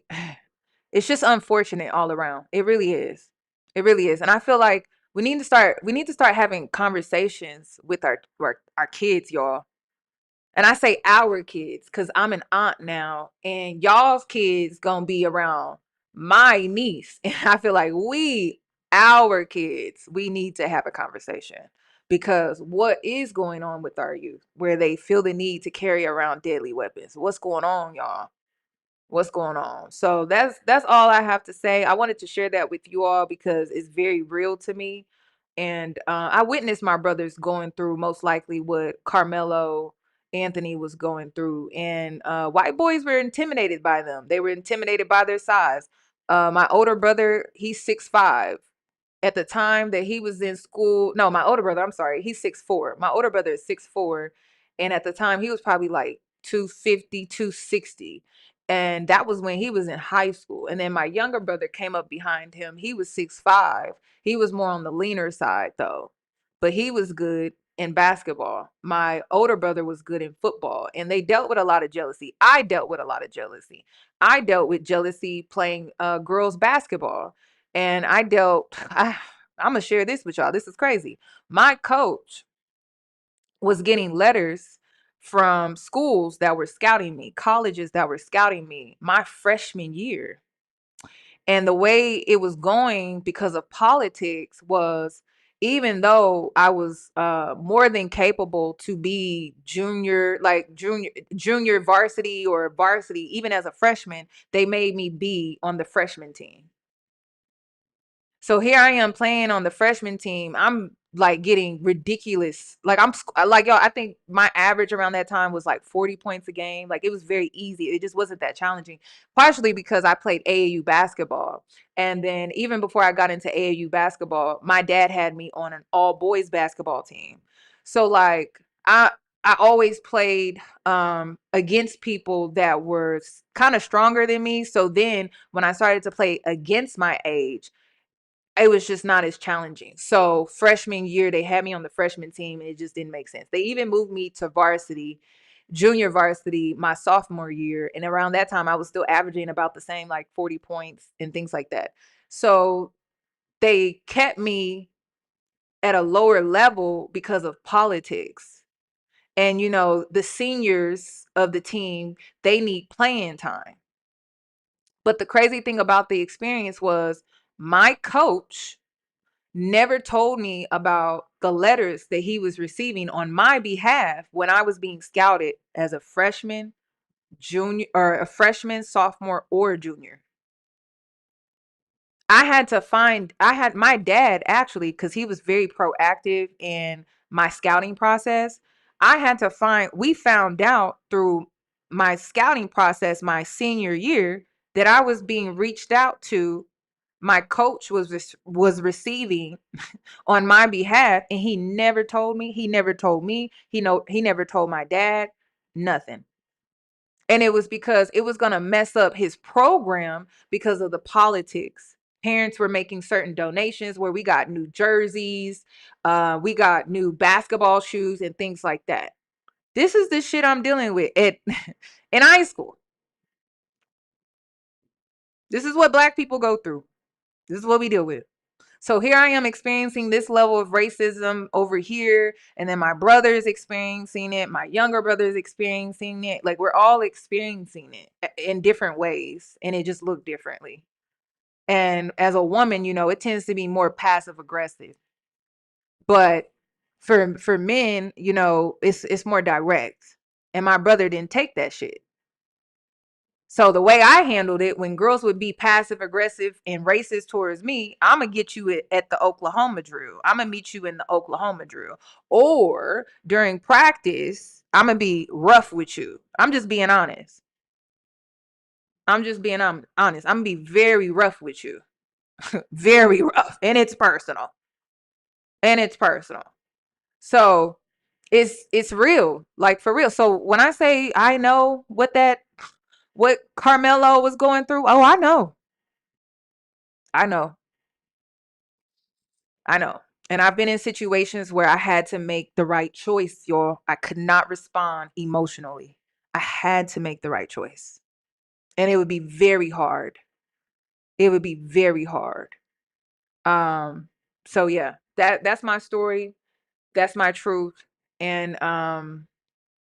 it's just unfortunate all around. It really is. It really is. And I feel like We need to start having conversations with our kids, y'all. And I say our kids because I'm an aunt now, and y'all's kids gonna be around my niece. And I feel like our kids, we need to have a conversation because what is going on with our youth where they feel the need to carry around deadly weapons? What's going on, y'all? What's going on? So that's all I have to say. I wanted to share that with you all because it's very real to me. And I witnessed my brothers going through most likely what Karmelo Anthony was going through. And white boys were intimidated by them. They were intimidated by their size. My older brother, he's 6'5". At the time that he was in school, no, my older brother, I'm sorry, he's 6'4". My older brother is 6'4". And at the time he was probably like 250, 260. And that was when he was in high school. And then my younger brother came up behind him. He was 6'5". He was more on the leaner side though. But he was good in basketball. My older brother was good in football. And they dealt with a lot of jealousy. I dealt with a lot of jealousy. I dealt with jealousy playing girls basketball. And I'm gonna share this with y'all. This is crazy. My coach was getting letters from schools that were scouting me, colleges that were scouting me my freshman year. And the way it was going because of politics was, even though I was more than capable to be junior varsity or varsity, even as a freshman, they made me be on the freshman team. So here I am playing on the freshman team. I'm like getting ridiculous. Like like y'all, I think my average around that time was like 40 points a game. Like it was very easy. It just wasn't that challenging. Partially because I played AAU basketball. And then even before I got into AAU basketball, my dad had me on an all boys basketball team. So like I always played against people that were kind of stronger than me. So then when I started to play against my age, it was just not as challenging. So freshman year, they had me on the freshman team, and it just didn't make sense. They even moved me to varsity, junior varsity, my sophomore year. And around that time, I was still averaging about the same, like 40 points and things like that. So they kept me at a lower level because of politics. And, you know, the seniors of the team, they need playing time. But the crazy thing about the experience was my coach never told me about the letters that he was receiving on my behalf when I was being scouted as a freshman, junior, or a freshman, sophomore, or junior. I had my dad actually, because he was very proactive in my scouting process. We found out through my scouting process my senior year that I was being reached out to. My coach was receiving on my behalf, and he never told me. He never told me. He never told my dad. Nothing. And it was because it was going to mess up his program because of the politics. Parents were making certain donations where we got new jerseys, we got new basketball shoes and things like that. This is the shit I'm dealing with at in high school. This is what black people go through. This is what we deal with. So here I am experiencing this level of racism over here, and then my brother is experiencing it. My younger brother is experiencing it. Like we're all experiencing it in different ways, and it just looked differently. And as a woman, you know, it tends to be more passive aggressive. But for men, you know, it's more direct. And my brother didn't take that shit. So the way I handled it, when girls would be passive aggressive and racist towards me, I'm gonna get you at the Oklahoma drill. I'm gonna meet you in the Oklahoma drill. Or during practice, I'm gonna be rough with you. I'm just being honest. I'm just being honest. I'm gonna be very rough with you. Very rough. And it's personal. And it's personal. So it's real. Like for real. So when I say I know what Karmelo was going through, oh, I know. I know. I know. And I've been in situations where I had to make the right choice, y'all. I could not respond emotionally. I had to make the right choice. And it would be very hard. It would be very hard. Um, so yeah. That's my story. That's my truth. And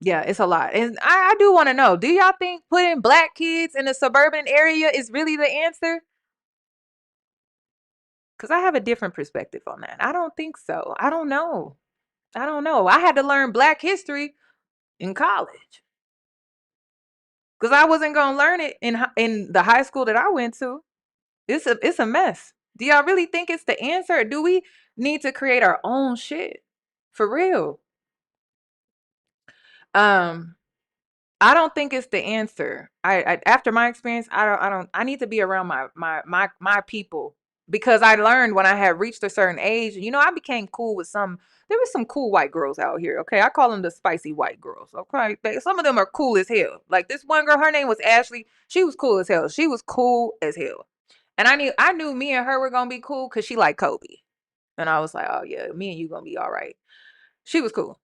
yeah, it's a lot. And I do want to know, do y'all think putting black kids in a suburban area is really the answer? Because I have a different perspective on that. I don't think so. I don't know. I had to learn black history in college because I wasn't gonna learn it in the high school that I went to. It's a mess. Do y'all really think it's the answer? Or do we need to create our own shit for real? I don't think it's the answer. I after my experience, I need to be around my people because I learned when I had reached a certain age, I became cool with there was some cool white girls out here. Okay. I call them the spicy white girls. Okay. Some of them are cool as hell. Like this one girl, her name was Ashley. She was cool as hell. She was cool as hell. And I knew me and her were gonna be cool because she liked Kobe. And I was like, oh yeah, me and you gonna be all right. She was cool.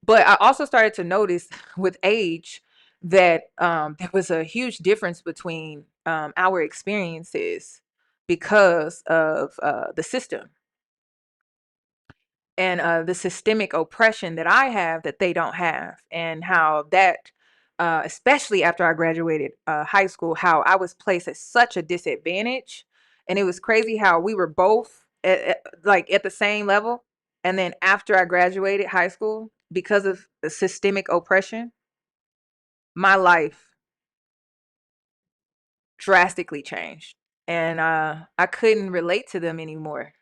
But I also started to notice with age that there was a huge difference between our experiences because of the system and the systemic oppression that I have that they don't have, and how that, especially after I graduated high school, how I was placed at such a disadvantage. And it was crazy how we were both at the same level. And then after I graduated high school, because of the systemic oppression, my life drastically changed. And I couldn't relate to them anymore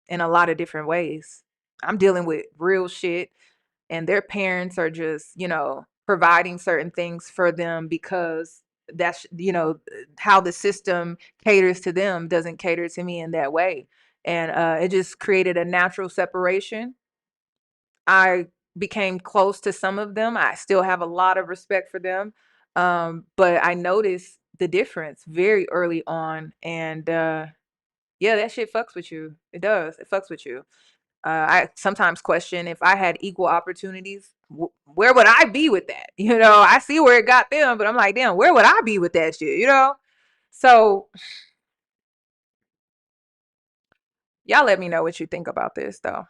in a lot of different ways. I'm dealing with real shit, and their parents are just, providing certain things for them because that's, how the system caters to them doesn't cater to me in that way. And it just created a natural separation. I became close to some of them. I still have a lot of respect for them. But I noticed the difference very early on. And yeah, that shit fucks with you. It does. It fucks with you. I sometimes question if I had equal opportunities, where would I be with that? I see where it got them, but I'm like, damn, where would I be with that shit? So y'all let me know what you think about this, though.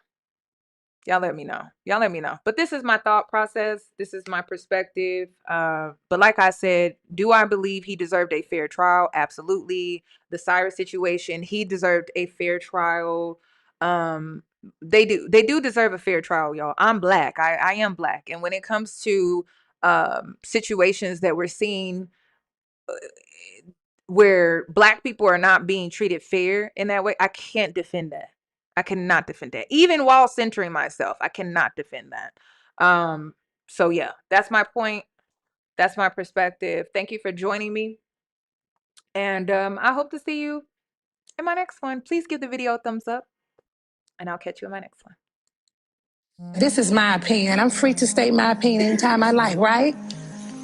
Y'all let me know. But this is my thought process. This is my perspective. But like I said, do I believe he deserved a fair trial? Absolutely. The Cyrus situation, he deserved a fair trial. They do deserve a fair trial, y'all. I'm black. I am black. And when it comes to situations that we're seeing where black people are not being treated fair in that way, I can't defend that. I cannot defend that. Even while centering myself, I cannot defend that. So yeah, that's my point. That's my perspective. Thank you for joining me. And I hope to see you in my next one. Please give the video a thumbs up, and I'll catch you in my next one. This is my opinion. I'm free to state my opinion anytime I like, right?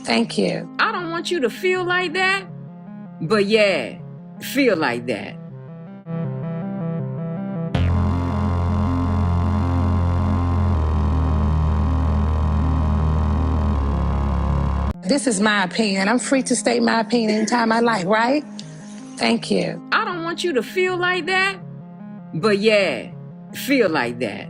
Thank you. I don't want you to feel like that, but yeah, feel like that. This is my opinion. I'm free to state my opinion anytime I like, right? Thank you. I don't want you to feel like that, but yeah, feel like that.